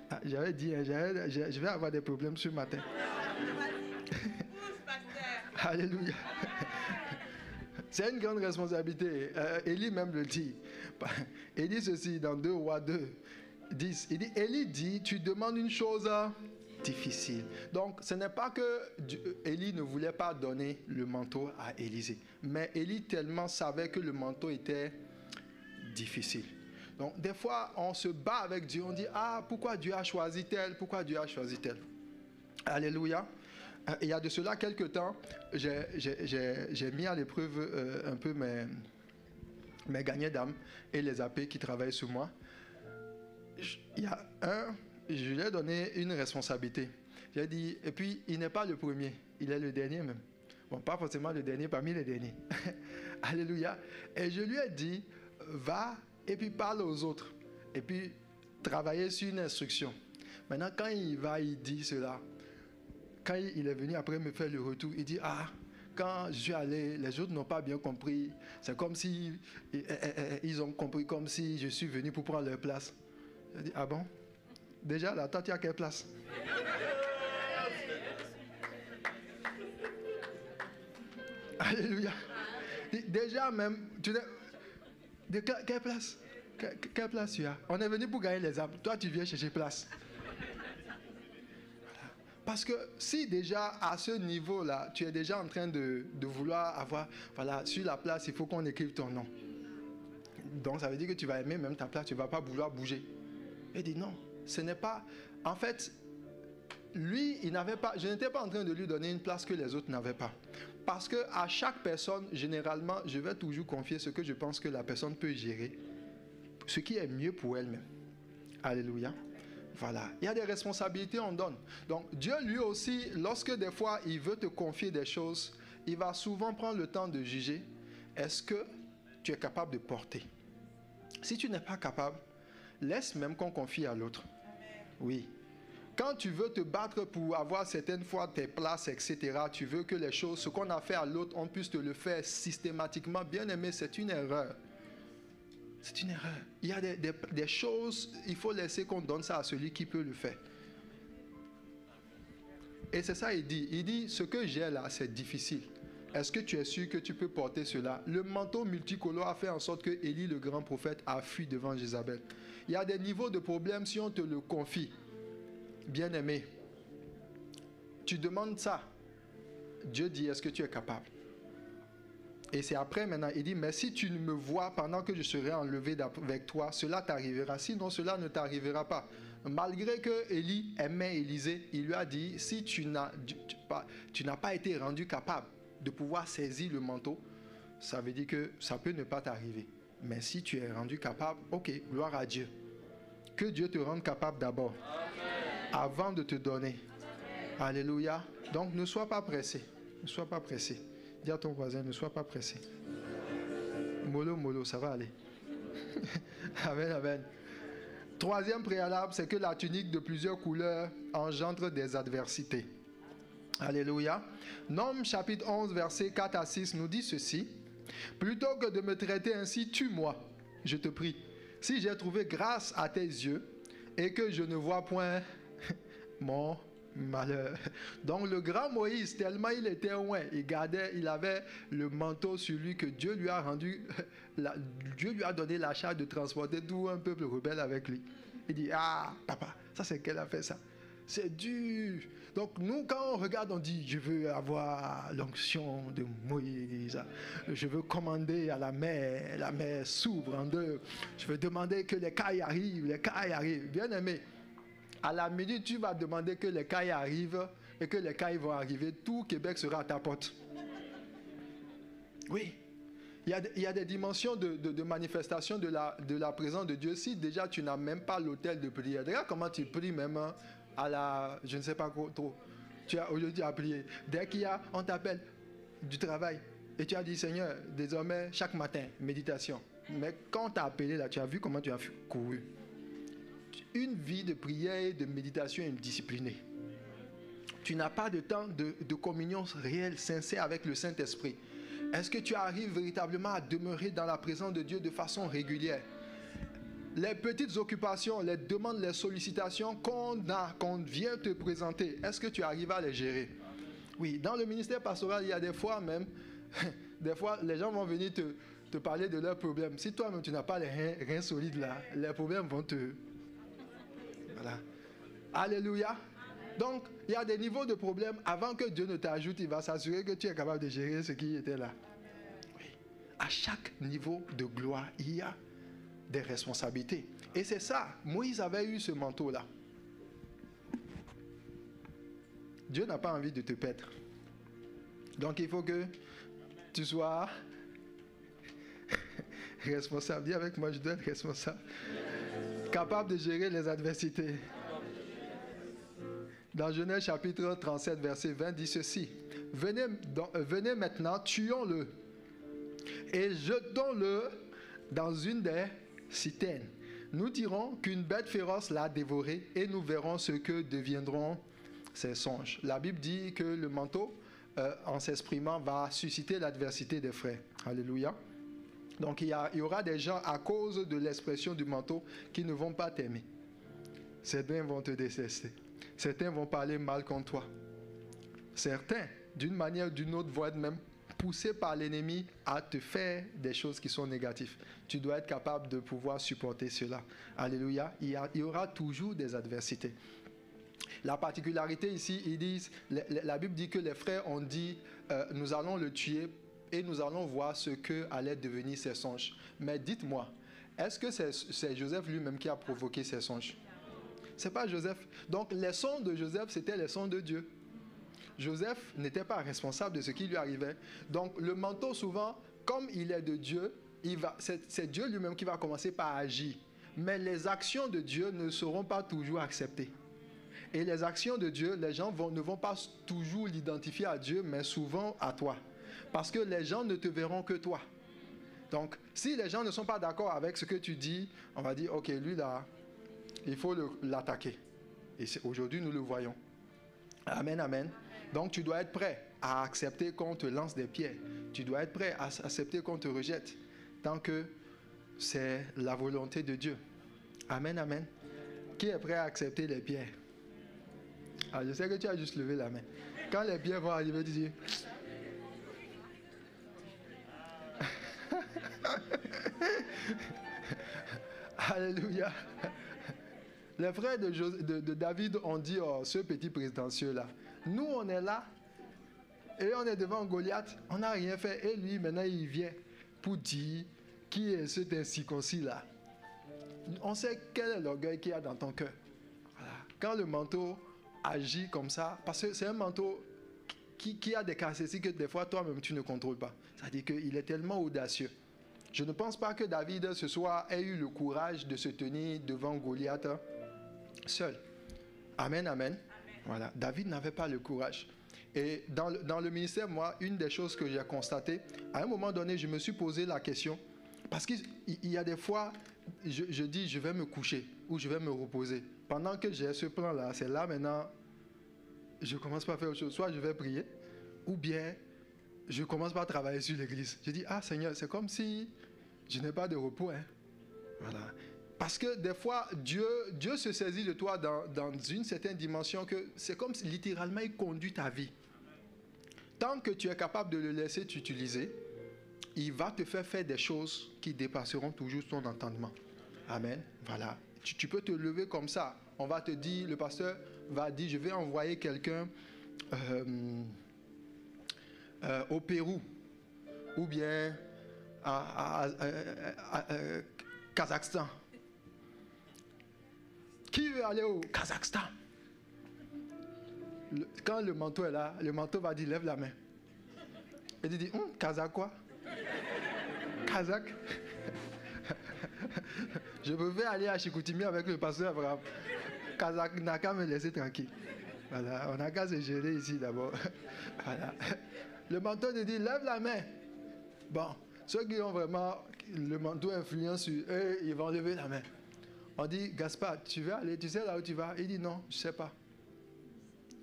Ah, j'avais dit, je vais avoir des problèmes ce matin. Alléluia. C'est une grande responsabilité. Élie même le dit. Il dit ceci dans 2 Rois 2, 10. Il dit, Élie dit, tu demandes une chose difficile. Donc, ce n'est pas que Élie ne voulait pas donner le manteau à Élisée. Mais Élie tellement savait que le manteau était difficile. Donc, des fois, on se bat avec Dieu. On dit, ah, pourquoi Dieu a choisi tel? Pourquoi Dieu a choisi tel? Alléluia. Il y a de cela quelques temps, j'ai mis à l'épreuve un peu mes gagnants d'âme et les AP qui travaillent sur moi. Il y a je lui ai donné une responsabilité. J'ai dit, et puis il n'est pas le premier, il est le dernier même. Bon, pas forcément le dernier parmi les derniers. Alléluia. Et je lui ai dit, va et puis parle aux autres. Et puis travailler sur une instruction. Maintenant, quand il va, il dit cela. Quand il est venu après me faire le retour, il dit, ah, quand je suis allé, les autres n'ont pas bien compris. C'est comme si ils ont compris comme si je suis venu pour prendre leur place. J'ai dit, ah bon? Déjà, là, toi, tu as quelle place? Alléluia. Déjà même, quelle place? Quelle place tu as? On est venu pour gagner les âmes. Toi, tu viens chercher place. Parce que si déjà à ce niveau-là, tu es déjà en train de vouloir avoir, voilà, sur la place, il faut qu'on écrive ton nom. Donc ça veut dire que tu vas aimer même ta place, tu ne vas pas vouloir bouger. Il dit non, ce n'est pas... En fait, lui, il n'avait pas... Je n'étais pas en train de lui donner une place que les autres n'avaient pas. Parce qu'à chaque personne, généralement, je vais toujours confier ce que je pense que la personne peut gérer, ce qui est mieux pour elle-même. Alléluia. Voilà. Il y a des responsabilités, on donne. Donc, Dieu, lui aussi, lorsque des fois, il veut te confier des choses, il va souvent prendre le temps de juger. Est-ce que tu es capable de porter? Si tu n'es pas capable, laisse même qu'on confie à l'autre. Oui. Quand tu veux te battre pour avoir certaines fois tes places, etc., tu veux que les choses, ce qu'on a fait à l'autre, on puisse te le faire systématiquement. Bien aimé, c'est une erreur. C'est une erreur. Il y a des choses, il faut laisser qu'on donne ça à celui qui peut le faire. Et c'est ça, il dit. Il dit, ce que j'ai là, c'est difficile. Est-ce que tu es sûr que tu peux porter cela? Le manteau multicolore a fait en sorte que Élie, le grand prophète, a fui devant Jézabel. Il y a des niveaux de problèmes si on te le confie. Bien-aimé, tu demandes ça. Dieu dit, est-ce que tu es capable? Et c'est après maintenant, il dit, mais si tu me vois pendant que je serai enlevé avec toi, cela t'arrivera. Sinon, cela ne t'arrivera pas. Malgré que Élie aimait Élisée, il lui a dit, si tu n'as pas été rendu capable de pouvoir saisir le manteau, ça veut dire que ça peut ne pas t'arriver. Mais si tu es rendu capable, ok, gloire à Dieu. Que Dieu te rende capable d'abord, avant de te donner. Alléluia. Donc ne sois pas pressé. Ne sois pas pressé. Dis à ton voisin, ne sois pas pressé. Mollo, ça va aller. Amen, amen. Troisième préalable, c'est que la tunique de plusieurs couleurs engendre des adversités. Alléluia. Nom chapitre 11, versets 4 à 6 nous dit ceci. Plutôt que de me traiter ainsi, tue-moi, je te prie. Si j'ai trouvé grâce à tes yeux et que je ne vois point mon malheur. Donc le grand Moïse, tellement il était loin, il avait le manteau sur lui que Dieu lui a rendu, Dieu lui a donné la charge de transporter tout un peuple rebelle avec lui. Il dit, ah papa, ça c'est qu'elle a fait ça. C'est dur. Donc nous, quand on regarde, on dit, je veux avoir l'onction de Moïse. Je veux commander à la mer s'ouvre en deux. Je veux demander que les cailles arrivent. Bien aimé, à la minute, tu vas demander que les cailles arrivent et que les cailles vont arriver, tout Québec sera à ta porte. Oui. Il y a des dimensions de manifestation de la présence de Dieu. Si déjà tu n'as même pas l'autel de prière, regarde comment tu pries même à la... Je ne sais pas trop. Tu as aujourd'hui à prier. Dès on t'appelle du travail et tu as dit, Seigneur, désormais, chaque matin, méditation. Mais quand on t'a appelé là, tu as vu comment tu as couru. Une vie de prière et de méditation indisciplinée. Tu n'as pas de temps de communion réelle, sincère avec le Saint-Esprit. Est-ce que tu arrives véritablement à demeurer dans la présence de Dieu de façon régulière? Les petites occupations, les demandes, les sollicitations qu'on vient te présenter, est-ce que tu arrives à les gérer? Oui, dans le ministère pastoral, il y a des fois même, des fois, les gens vont venir te parler de leurs problèmes. Si toi-même, tu n'as pas les reins solides là, les problèmes vont te... Voilà. Alléluia. Donc, il y a des niveaux de problèmes. Avant que Dieu ne t'ajoute, il va s'assurer que tu es capable de gérer ce qui était là. Oui. À chaque niveau de gloire, il y a des responsabilités. Et c'est ça, Moïse avait eu ce manteau-là. Dieu n'a pas envie de te perdre. Donc, il faut que tu sois responsable. Dis avec moi, je dois être responsable. Capable de gérer les adversités. Dans Genèse chapitre 37, verset 20, dit ceci. Venez maintenant, tuons-le et jetons-le dans une des citernes. Nous dirons qu'une bête féroce l'a dévoré et nous verrons ce que deviendront ses songes. La Bible dit que le manteau, en s'exprimant, va susciter l'adversité des frères. Alléluia. Donc il y aura des gens à cause de l'expression du manteau qui ne vont pas t'aimer. Certains vont te détester. Certains vont parler mal contre toi. Certains, d'une manière ou d'une autre, vont être même poussés par l'ennemi à te faire des choses qui sont négatives. Tu dois être capable de pouvoir supporter cela. Alléluia. Il y aura toujours des adversités. La particularité ici, ils disent, la Bible dit que les frères ont dit, nous allons le tuer et nous allons voir ce que allait devenir ses songes. Mais dites-moi, est-ce que c'est Joseph lui-même qui a provoqué ces songes? C'est pas Joseph. Donc les sons de Joseph, c'était les sons de Dieu. Joseph n'était pas responsable de ce qui lui arrivait. Donc le manteau, souvent, comme il est de Dieu, c'est Dieu lui-même qui va commencer par agir. Mais les actions de Dieu ne seront pas toujours acceptées. Et les actions de Dieu, les gens ne vont pas toujours l'identifier à Dieu, mais souvent à toi. Parce que les gens ne te verront que toi. Donc, si les gens ne sont pas d'accord avec ce que tu dis, on va dire, ok, lui là, il faut l'attaquer. Et aujourd'hui, nous le voyons. Amen, amen. Donc, tu dois être prêt à accepter qu'on te lance des pierres. Tu dois être prêt à accepter qu'on te rejette. Tant que c'est la volonté de Dieu. Amen, amen. Qui est prêt à accepter les pierres? Ah, je sais que tu as juste levé la main. Quand les pierres vont arriver, tu dis... Alléluia. Les frères de David ont dit, oh, ce petit prétentieux-là, nous on est là et on est devant Goliath, on n'a rien fait. Et lui, maintenant, il vient pour dire qui est cet incirconcis-là. On sait quel est l'orgueil qu'il y a dans ton cœur. Voilà. Quand le manteau agit comme ça, parce que c'est un manteau qui a des caractéristiques que des fois toi-même tu ne contrôles pas. C'est-à-dire qu'il est tellement audacieux. Je ne pense pas que David ce soir ait eu le courage de se tenir devant Goliath seul. Amen, amen. Voilà. David n'avait pas le courage. Et dans le ministère, moi, une des choses que j'ai constatées, à un moment donné, je me suis posé la question, parce qu'il y a des fois, je dis, je vais me coucher ou je vais me reposer. Pendant que j'ai ce plan-là, c'est là maintenant, je commence par faire autre chose. Soit je vais prier, ou bien je commence par travailler sur l'église. Je dis, ah Seigneur, c'est comme si je n'ai pas de repos. Hein. Voilà. Parce que des fois, Dieu se saisit de toi dans une certaine dimension que c'est comme si littéralement il conduit ta vie. Tant que tu es capable de le laisser t'utiliser, il va te faire des choses qui dépasseront toujours ton entendement. Amen. Voilà. Tu peux te lever comme ça. on va te dire, le pasteur va dire, je vais envoyer quelqu'un au Pérou ou bien à Kazakhstan. Qui veut aller au Kazakhstan? Quand le manteau est là, le manteau va dire, lève la main. Et il dit, Kazakh quoi? Kazakh? Je pouvais aller à Chicoutimi avec le pasteur Abraham. Kazakh n'a qu'à me laisser tranquille. Voilà, on n'a qu'à se gérer ici d'abord. Voilà. Le manteau te dit, lève la main. Bon, ceux qui ont vraiment le manteau influence sur eux, ils vont lever la main. On dit, Gaspard, tu veux aller, tu sais là où tu vas? Il dit, non, je ne sais pas.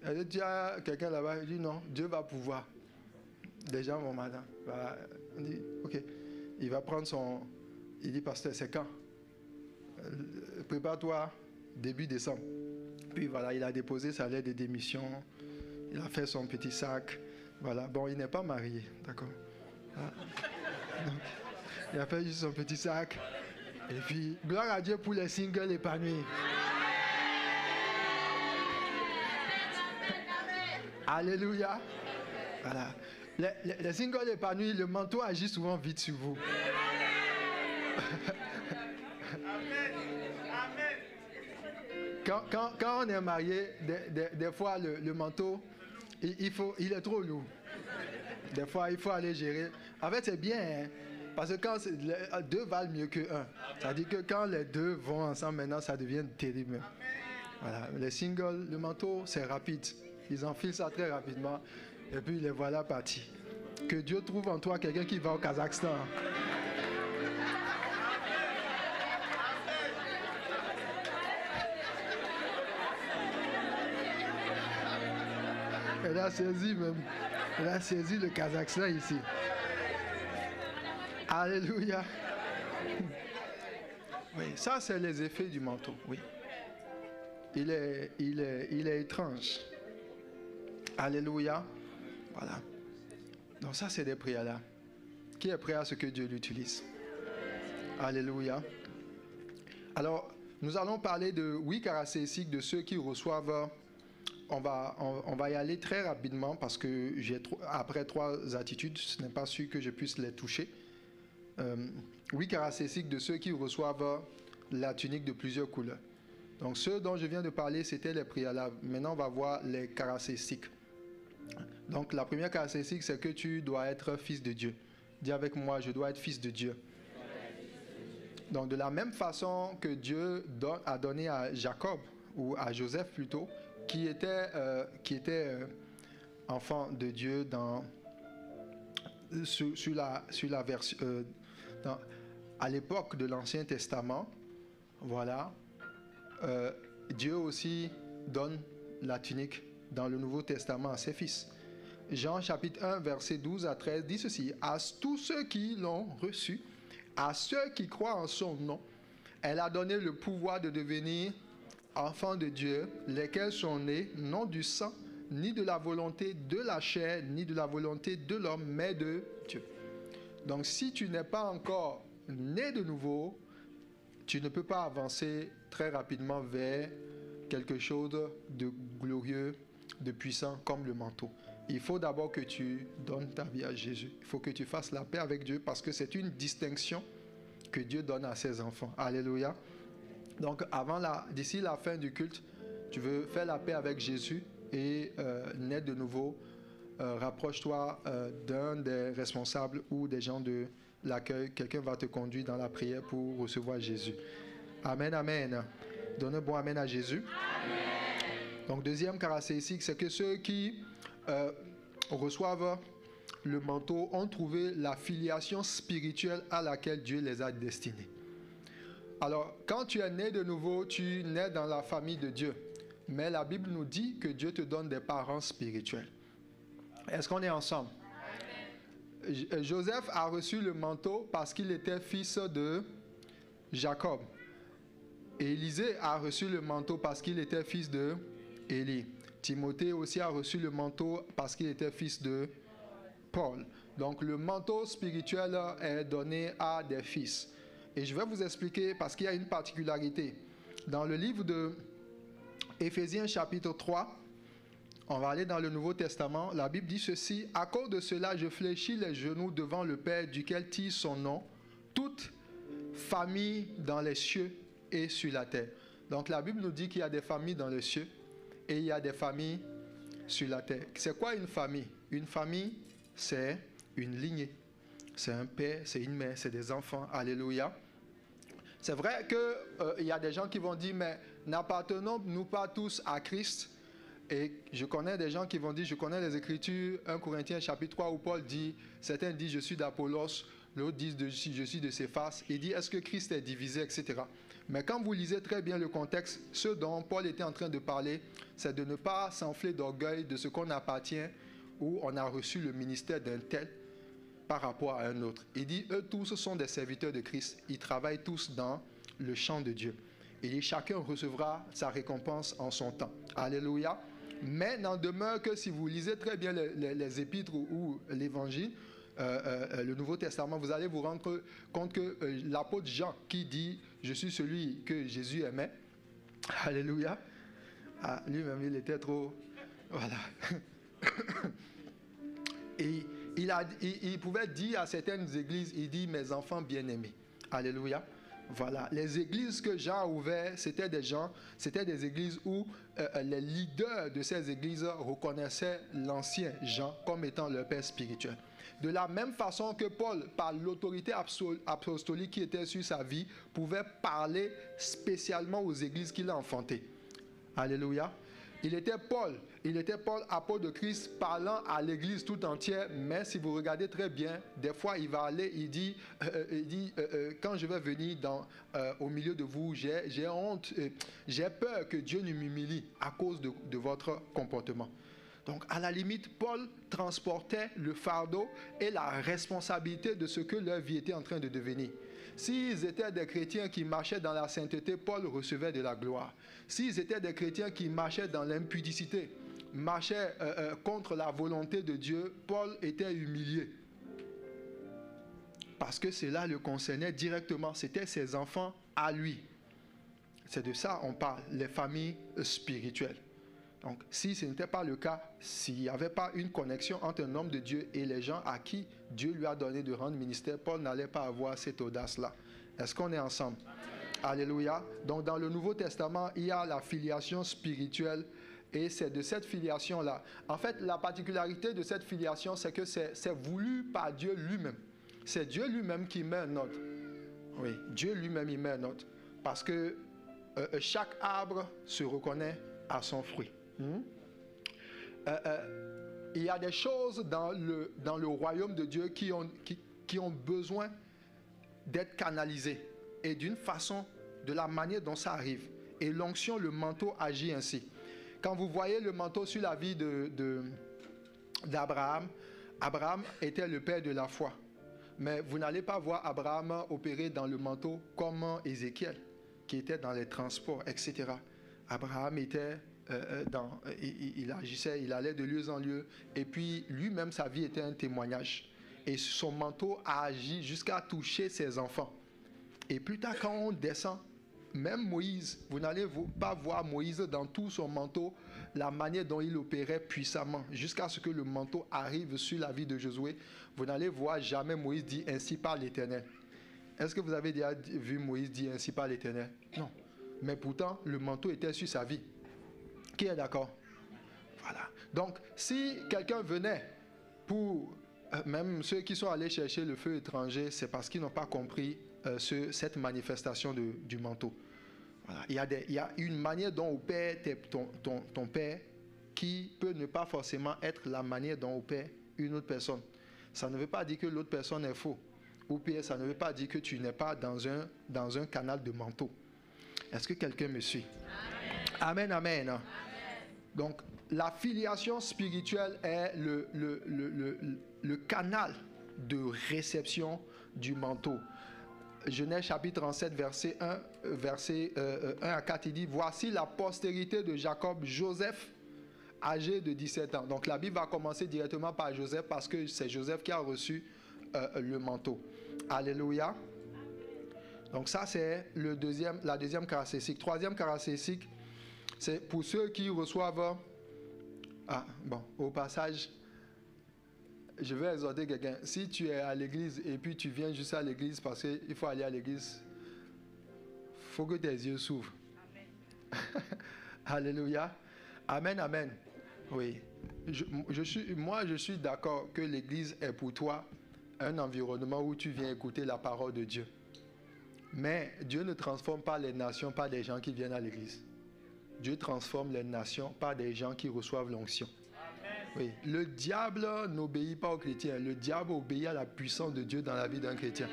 Et tu as quelqu'un là-bas, il dit, non, Dieu va pouvoir. Des gens vont m'attendre. Voilà. On dit, ok. Il va prendre son... Il dit, pasteur, c'est quand? Prépare-toi, début décembre. Puis voilà, il a déposé sa lettre de démission. Il a fait son petit sac. Voilà. Bon, il n'est pas marié, d'accord? Voilà. Donc, il a fait juste son petit sac. Et puis, gloire à Dieu pour les singles épanouis. Alléluia. Voilà. Les singles épanouis, le manteau agit souvent vite sur vous. Quand on est marié, des fois le manteau, il est trop lourd. Des fois, il faut aller gérer. En fait, c'est bien, hein, parce que quand deux valent mieux que un. C'est-à-dire que quand les deux vont ensemble, maintenant, ça devient terrible. Voilà. Les singles, le manteau, c'est rapide. Ils enfilent ça très rapidement. Et puis, les voilà partis. Que Dieu trouve en toi quelqu'un qui va au Kazakhstan. Elle a saisi même. Elle a saisi le Kazakhstan ici. Alléluia. Oui, ça c'est les effets du manteau. Oui. Il est étrange. Alléluia. Voilà. Donc ça c'est des prières là. Qui est prêt à ce que Dieu l'utilise? Alléluia. Alors, nous allons parler de 8 caractéristiques de ceux qui reçoivent. On va y aller très rapidement parce que après 3 attitudes, ce n'est pas sûr que je puisse les toucher. 8 caractéristiques de ceux qui reçoivent la tunique de plusieurs couleurs. Donc ceux dont je viens de parler, c'était les préalables. Maintenant, on va voir les caractéristiques. Donc la première caractéristique, c'est que tu dois être fils de Dieu. Dis avec moi, je dois être fils de Dieu. Donc de la même façon que Dieu a donné à Jacob, ou à Joseph plutôt, qui était enfant de Dieu à l'époque de l'Ancien Testament. Voilà. Dieu aussi donne la tunique dans le Nouveau Testament à ses fils. Jean chapitre 1, verset 12 à 13 dit ceci: à tous ceux qui l'ont reçu, à ceux qui croient en son nom, elle a donné le pouvoir de devenir enfants de Dieu, lesquels sont nés non du sang, ni de la volonté de la chair, ni de la volonté de l'homme, mais de Dieu. Donc si tu n'es pas encore né de nouveau, tu ne peux pas avancer très rapidement vers quelque chose de glorieux, de puissant comme le manteau. Il faut d'abord que tu donnes ta vie à Jésus. Il faut que tu fasses la paix avec Dieu parce que c'est une distinction que Dieu donne à ses enfants. Alléluia. Donc d'ici la fin du culte, tu veux faire la paix avec Jésus et naître de nouveau, rapproche-toi d'un des responsables ou des gens de l'accueil. Quelqu'un va te conduire dans la prière pour recevoir Jésus. Amen, amen. Donne un bon amen à Jésus. Amen. Donc deuxième caractéristique, c'est que ceux qui reçoivent le manteau ont trouvé la filiation spirituelle à laquelle Dieu les a destinés. Alors, quand tu es né de nouveau, tu nais dans la famille de Dieu. Mais la Bible nous dit que Dieu te donne des parents spirituels. Est-ce qu'on est ensemble? Joseph a reçu le manteau parce qu'il était fils de Jacob. Et Élisée a reçu le manteau parce qu'il était fils de Élie. Timothée aussi a reçu le manteau parce qu'il était fils de Paul. Donc le manteau spirituel est donné à des fils. Et je vais vous expliquer parce qu'il y a une particularité. Dans le livre de Éphésiens chapitre 3, on va aller dans le Nouveau Testament. La Bible dit ceci: à cause de cela, je fléchis les genoux devant le Père, duquel tire son nom, toute famille dans les cieux et sur la terre. Donc la Bible nous dit qu'il y a des familles dans les cieux et il y a des familles sur la terre. C'est quoi une famille? Une famille, c'est une lignée. C'est un père, c'est une mère, c'est des enfants. Alléluia. C'est vrai qu'il y a des gens qui vont dire, mais n'appartenons-nous pas tous à Christ? Et je connais des gens qui vont dire, je connais les Écritures, 1 Corinthiens chapitre 3 où Paul dit, certains disent je suis d'Apollos, l'autre dit je suis de Céphas. Il dit, est-ce que Christ est divisé, etc. Mais quand vous lisez très bien le contexte, ce dont Paul était en train de parler, c'est de ne pas s'enfler d'orgueil de ce qu'on appartient ou on a reçu le ministère d'un tel par rapport à un autre. Il dit, eux tous sont des serviteurs de Christ. Ils travaillent tous dans le champ de Dieu. Il dit, chacun recevra sa récompense en son temps. Alléluia. Mais n'en demeure que si vous lisez très bien les épîtres ou l'évangile, le Nouveau Testament, vous allez vous rendre compte que l'apôtre Jean qui dit « Je suis celui que Jésus aimait », alléluia, lui-même il était trop... Voilà. Et il pouvait dire à certaines églises, il dit « Mes enfants bien-aimés ». Alléluia. Voilà, les églises que Jean a ouvertes, c'était des églises où les leaders de ces églises reconnaissaient l'ancien Jean comme étant leur père spirituel. De la même façon que Paul, par l'autorité apostolique qui était sur sa vie, pouvait parler spécialement aux églises qu'il a enfantées. Alléluia. Il était Paul, apôtre de Christ, parlant à l'église tout entière, mais si vous regardez très bien, des fois il va aller, il dit quand je vais venir au milieu de vous, j'ai honte, j'ai peur que Dieu ne m'humilie à cause de votre comportement. Donc, à la limite, Paul transportait le fardeau et la responsabilité de ce que leur vie était en train de devenir. S'ils étaient des chrétiens qui marchaient dans la sainteté, Paul recevait de la gloire. S'ils étaient des chrétiens qui marchaient dans l'impudicité, marchaient contre la volonté de Dieu, Paul était humilié. Parce que cela le concernait directement. C'était ses enfants à lui. C'est de ça qu'on parle, les familles spirituelles. Donc, si ce n'était pas le cas, s'il n'y avait pas une connexion entre un homme de Dieu et les gens à qui Dieu lui a donné de rendre ministère, Paul n'allait pas avoir cette audace-là. Est-ce qu'on est ensemble? Alléluia. Donc, dans le Nouveau Testament, il y a la filiation spirituelle et c'est de cette filiation-là. En fait, la particularité de cette filiation, c'est que c'est voulu par Dieu lui-même. C'est Dieu lui-même qui met un ordre. Oui, Dieu lui-même, il met un ordre. Parce que chaque arbre se reconnaît à son fruit. Il y a des choses dans le royaume de Dieu qui ont besoin d'être canalisées et d'une façon, de la manière dont ça arrive. Et l'onction, le manteau agit ainsi. Quand vous voyez le manteau sur la vie d'Abraham, Abraham était le père de la foi. Mais vous n'allez pas voir Abraham opérer dans le manteau comme Ézéchiel, qui était dans les transports, etc. Abraham était... il agissait, il allait de lieu en lieu, et puis lui-même, sa vie était un témoignage. Et son manteau a agi jusqu'à toucher ses enfants. Et plus tard, quand on descend, même Moïse, vous n'allez pas voir Moïse dans tout son manteau, la manière dont il opérait puissamment, jusqu'à ce que le manteau arrive sur la vie de Josué. Vous n'allez voir jamais Moïse dire ainsi par l'Éternel. Est-ce que vous avez déjà vu Moïse dire ainsi par l'Éternel? Non. Mais pourtant, le manteau était sur sa vie. Qui est d'accord? Voilà. Donc, si quelqu'un venait pour... même ceux qui sont allés chercher le feu étranger, c'est parce qu'ils n'ont pas compris cette manifestation du manteau. Voilà. Il y a une manière dont opère ton père qui peut ne pas forcément être la manière dont opère une autre personne. Ça ne veut pas dire que l'autre personne est faux. Ou pire, ça ne veut pas dire que tu n'es pas dans un canal de manteau. Est-ce que quelqu'un me suit? Amen, amen. Amen. Donc, la filiation spirituelle est le canal de réception du manteau. Genèse chapitre 37, verset 1 à 4, il dit « Voici la postérité de Jacob, Joseph, âgé de 17 ans. » Donc, la Bible va commencer directement par Joseph parce que c'est Joseph qui a reçu le manteau. Alléluia. Donc, ça, c'est la deuxième caractéristique. Troisième caractéristique, C'est pour ceux qui reçoivent... Ah, bon, au passage, je vais exhorter quelqu'un. Si tu es à l'église et puis tu viens juste à l'église parce qu'il faut aller à l'église, il faut que tes yeux s'ouvrent. Alléluia. Amen, amen. Oui. Je suis d'accord que l'église est pour toi un environnement où tu viens écouter la parole de Dieu. Mais Dieu ne transforme pas les nations par des gens qui viennent à l'église. Dieu transforme les nations par des gens qui reçoivent l'onction. Oui. Le diable n'obéit pas aux chrétiens. Le diable obéit à la puissance de Dieu dans la vie d'un chrétien.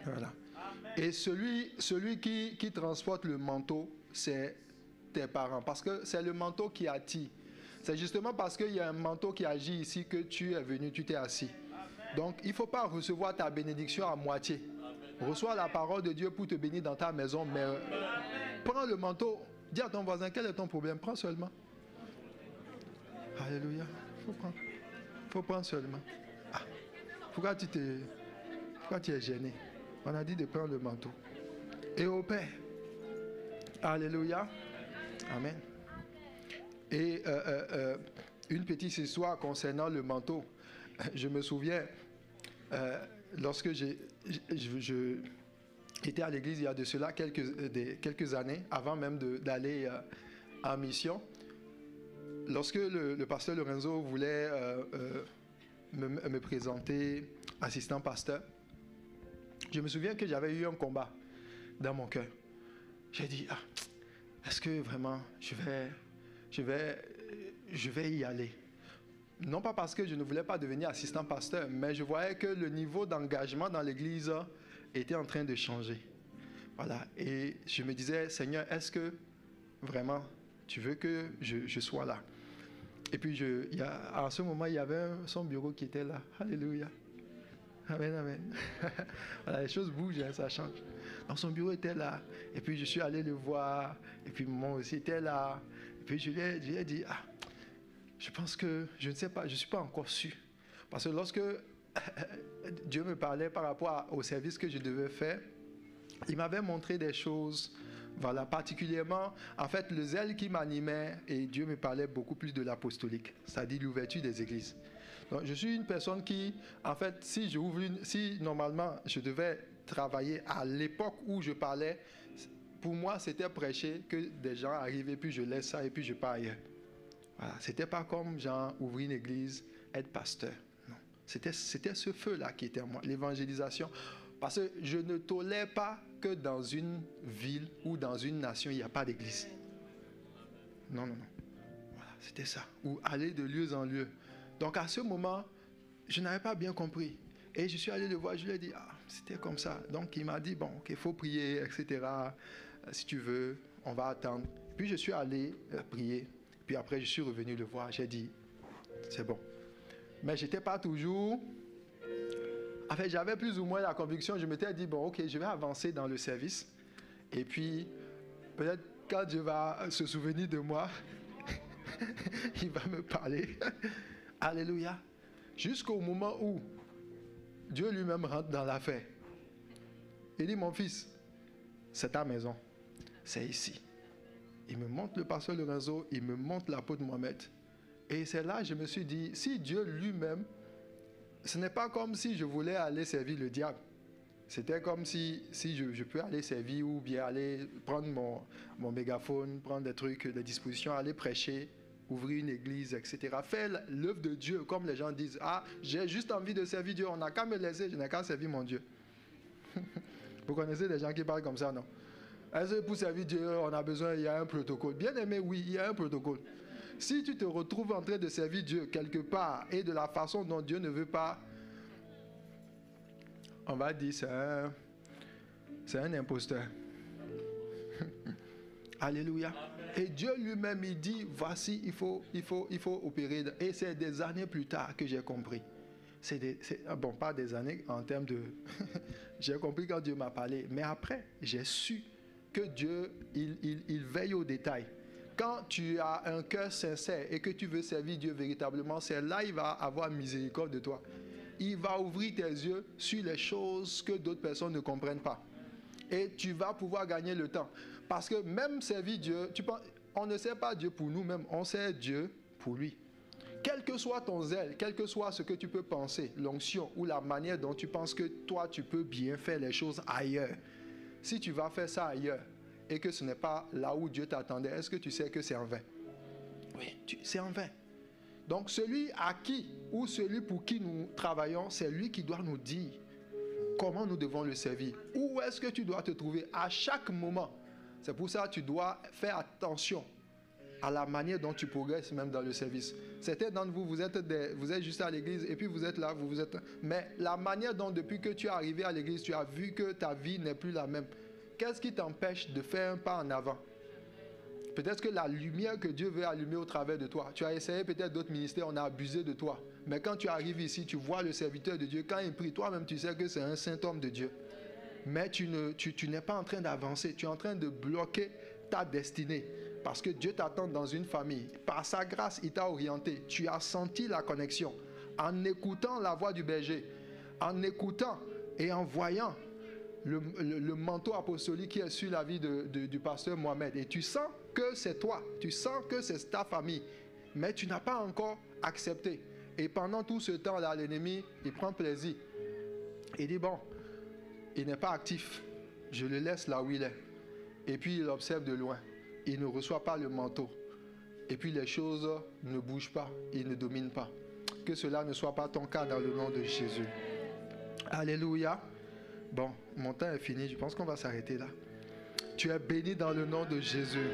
Voilà. Et celui qui transporte le manteau, c'est tes parents. Parce que c'est le manteau qui attire. C'est justement parce qu'il y a un manteau qui agit ici que tu es venu, tu t'es assis. Donc, il ne faut pas recevoir ta bénédiction à moitié. Reçois la parole de Dieu pour te bénir dans ta maison, mais prends le manteau. Dis à ton voisin, quel est ton problème? Prends seulement. Alléluia. Faut prendre seulement. Ah. Pourquoi tu es gêné? On a dit de prendre le manteau. Et au Père. Alléluia. Amen. Et une petite histoire concernant le manteau. Je me souviens, lorsque j'étais à l'église il y a de cela quelques années, avant même d'aller en mission, lorsque le pasteur Lorenzo voulait me présenter assistant pasteur, je me souviens que j'avais eu un combat dans mon cœur. J'ai dit, est-ce que vraiment je vais y aller? Non pas parce que je ne voulais pas devenir assistant pasteur, mais je voyais que le niveau d'engagement dans l'église était en train de changer. Voilà. Et je me disais, Seigneur, est-ce que vraiment tu veux que je sois là? Et puis, à ce moment, il y avait son bureau qui était là. Alléluia. Amen, amen. Voilà, les choses bougent, hein, ça change. Donc, son bureau était là. Et puis, je suis allé le voir. Et puis, moi aussi était là. Et puis, je lui ai dit, je pense que, je ne sais pas, je ne suis pas encore sûr. Parce que lorsque Dieu me parlait par rapport au service que je devais faire, il m'avait montré des choses, voilà, particulièrement, en fait, le zèle qui m'animait, et Dieu me parlait beaucoup plus de l'apostolique, c'est-à-dire l'ouverture des églises. Donc, je suis une personne qui, en fait, si normalement je devais travailler à l'époque où je parlais, pour moi, c'était prêcher que des gens arrivent et puis je laisse ça et puis je pars ailleurs. Voilà. C'était pas comme genre ouvrir une église, être pasteur. Non. C'était ce feu-là qui était en moi, l'évangélisation. Parce que je ne tolère pas que dans une ville ou dans une nation, il n'y a pas d'église. Non, non, non. Voilà, c'était ça. Ou aller de lieu en lieu. Donc à ce moment, je n'avais pas bien compris. Et je suis allé le voir, je lui ai dit, c'était comme ça. Donc il m'a dit, bon, il faut prier, etc. Si tu veux, on va attendre. Puis je suis allé prier. Puis après, je suis revenu le voir. J'ai dit, c'est bon. Mais je n'étais pas toujours... En fait, j'avais plus ou moins la conviction. Je m'étais dit, bon, ok, je vais avancer dans le service. Et puis, peut-être quand Dieu va se souvenir de moi, il va me parler. Alléluia. Jusqu'au moment où Dieu lui-même rentre dans l'affaire. Il dit, mon fils, c'est ta maison. C'est ici. Il me montre le pasteur Lorenzo, il me montre l'apôtre Mohamed. Et c'est là que je me suis dit, si Dieu lui-même, ce n'est pas comme si je voulais aller servir le diable. C'était comme si je peux aller servir ou bien aller prendre mon mégaphone, prendre des trucs, des dispositions, aller prêcher, ouvrir une église, etc. Faire l'œuvre de Dieu, comme les gens disent. J'ai juste envie de servir Dieu, on n'a qu'à me laisser, je n'ai qu'à servir mon Dieu. Vous connaissez des gens qui parlent comme ça, non? Est-ce que pour servir Dieu, on a besoin, il y a un protocole? Bien aimé, oui, il y a un protocole. Si tu te retrouves en train de servir Dieu quelque part et de la façon dont Dieu ne veut pas, on va dire c'est un imposteur. Alléluia. Et Dieu lui-même, il dit, voici, il faut opérer. Et c'est des années plus tard que j'ai compris. Bon, pas des années en termes de... J'ai compris quand Dieu m'a parlé. Mais après, j'ai su que Dieu, il veille aux détails. Quand tu as un cœur sincère et que tu veux servir Dieu véritablement, c'est là il va avoir miséricorde de toi. Il va ouvrir tes yeux sur les choses que d'autres personnes ne comprennent pas. Et tu vas pouvoir gagner le temps. Parce que même servir Dieu, on ne sait pas Dieu pour nous-mêmes, on sait Dieu pour lui. Quel que soit ton zèle, quel que soit ce que tu peux penser, l'onction ou la manière dont tu penses que toi, tu peux bien faire les choses ailleurs, si tu vas faire ça ailleurs et que ce n'est pas là où Dieu t'attendait, est-ce que tu sais que c'est en vain? Oui, c'est en vain. Donc celui à qui ou celui pour qui nous travaillons, c'est lui qui doit nous dire comment nous devons le servir. Où est-ce que tu dois te trouver à chaque moment? C'est pour ça que tu dois faire attention à la manière dont tu progresses même dans le service. Certains d'entre vous, vous êtes juste à l'église et puis vous êtes là, mais la manière dont depuis que tu es arrivé à l'église, tu as vu que ta vie n'est plus la même. Qu'est-ce qui t'empêche de faire un pas en avant? Peut-être que la lumière que Dieu veut allumer au travers de toi, tu as essayé peut-être d'autres ministères, on a abusé de toi. Mais quand tu arrives ici, tu vois le serviteur de Dieu, quand il prie, toi-même tu sais que c'est un saint homme de Dieu. Mais tu n'es pas en train d'avancer, tu es en train de bloquer ta destinée. Parce que Dieu t'attend dans une famille. Par sa grâce, il t'a orienté. Tu as senti la connexion. En écoutant la voix du berger, en écoutant et en voyant le manteau apostolique qui est sur la vie du pasteur Mohamed. Et tu sens que c'est toi, tu sens que c'est ta famille. Mais tu n'as pas encore accepté. Et pendant tout ce temps-là, l'ennemi, il prend plaisir. Il dit, bon, il n'est pas actif. Je le laisse là où il est. Et puis il observe de loin. Il ne reçoit pas le manteau. Et puis les choses ne bougent pas. Il ne domine pas. Que cela ne soit pas ton cas dans le nom de Jésus. Alléluia. Bon, mon temps est fini. Je pense qu'on va s'arrêter là. Tu es béni dans le nom de Jésus.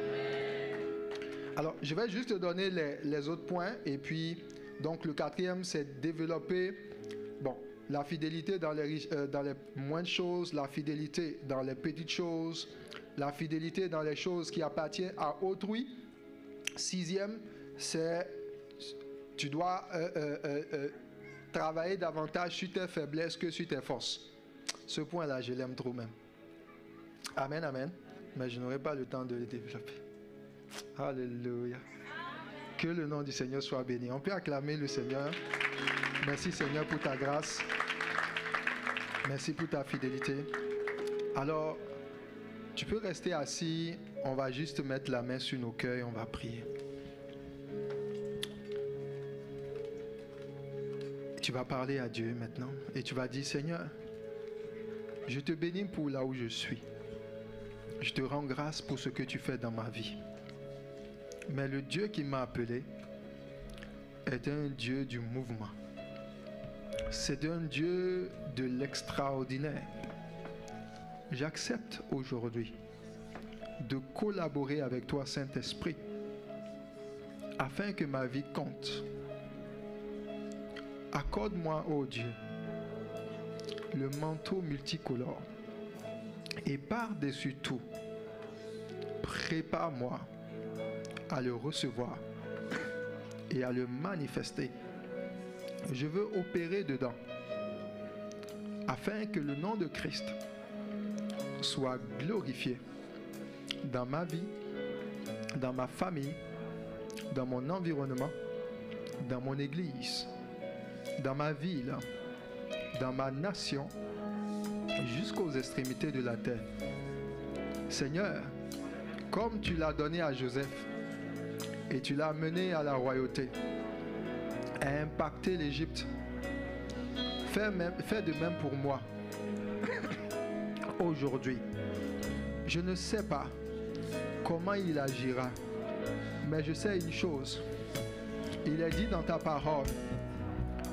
Alors, je vais juste te donner les autres points. Et puis, donc le quatrième, c'est développer la fidélité dans les moindres choses, la fidélité dans les petites choses, la fidélité dans les choses qui appartiennent à autrui. Sixième, c'est tu dois travailler davantage sur tes faiblesses que sur tes forces. Ce point-là, je l'aime trop même. Amen, amen. Mais je n'aurai pas le temps de le développer. Alléluia. Que le nom du Seigneur soit béni. On peut acclamer le Seigneur. Merci Seigneur pour ta grâce. Merci pour ta fidélité. Alors, tu peux rester assis. On va juste mettre la main sur nos cœurs et on va prier. Tu vas parler à Dieu maintenant et tu vas dire, Seigneur, je te bénis pour là où je suis. Je te rends grâce pour ce que tu fais dans ma vie. Mais le Dieu qui m'a appelé est un Dieu du mouvement. C'est un Dieu de l'extraordinaire. J'accepte aujourd'hui de collaborer avec toi, Saint-Esprit, afin que ma vie compte. Accorde-moi, ô Dieu, le manteau multicolore et par-dessus tout, prépare-moi à le recevoir et à le manifester. Je veux opérer dedans afin que le nom de Christ soit glorifié dans ma vie, dans ma famille, dans mon environnement, dans mon église, dans ma ville, dans ma nation, jusqu'aux extrémités de la terre. Seigneur, comme tu l'as donné à Joseph et tu l'as mené à la royauté, à impacter l'Égypte, fais de même pour moi. Aujourd'hui, je ne sais pas comment il agira, mais je sais une chose. Il est dit dans ta parole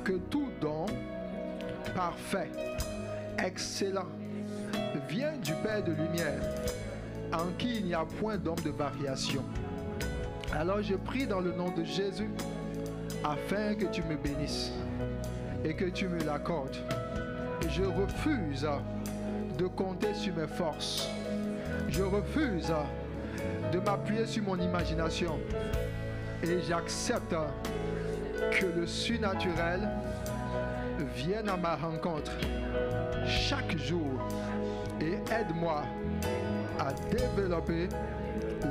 que tout don parfait, excellent, vient du Père de lumière, en qui il n'y a point d'ombre de variation. Alors je prie dans le nom de Jésus, afin que tu me bénisses et que tu me l'accordes. Je refuse de compter sur mes forces. Je refuse de m'appuyer sur mon imagination. Et j'accepte que le surnaturel vienne à ma rencontre chaque jour et aide-moi à développer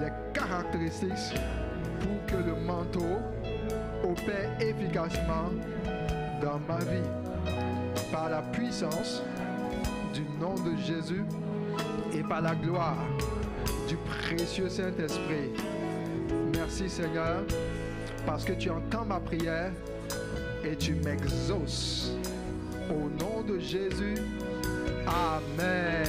les caractéristiques pour que le manteau opère efficacement dans ma vie. Par la puissance du nom de Jésus et par la gloire du précieux Saint-Esprit. Merci Seigneur, parce que tu entends ma prière et tu m'exauces. Au nom de Jésus, Amen.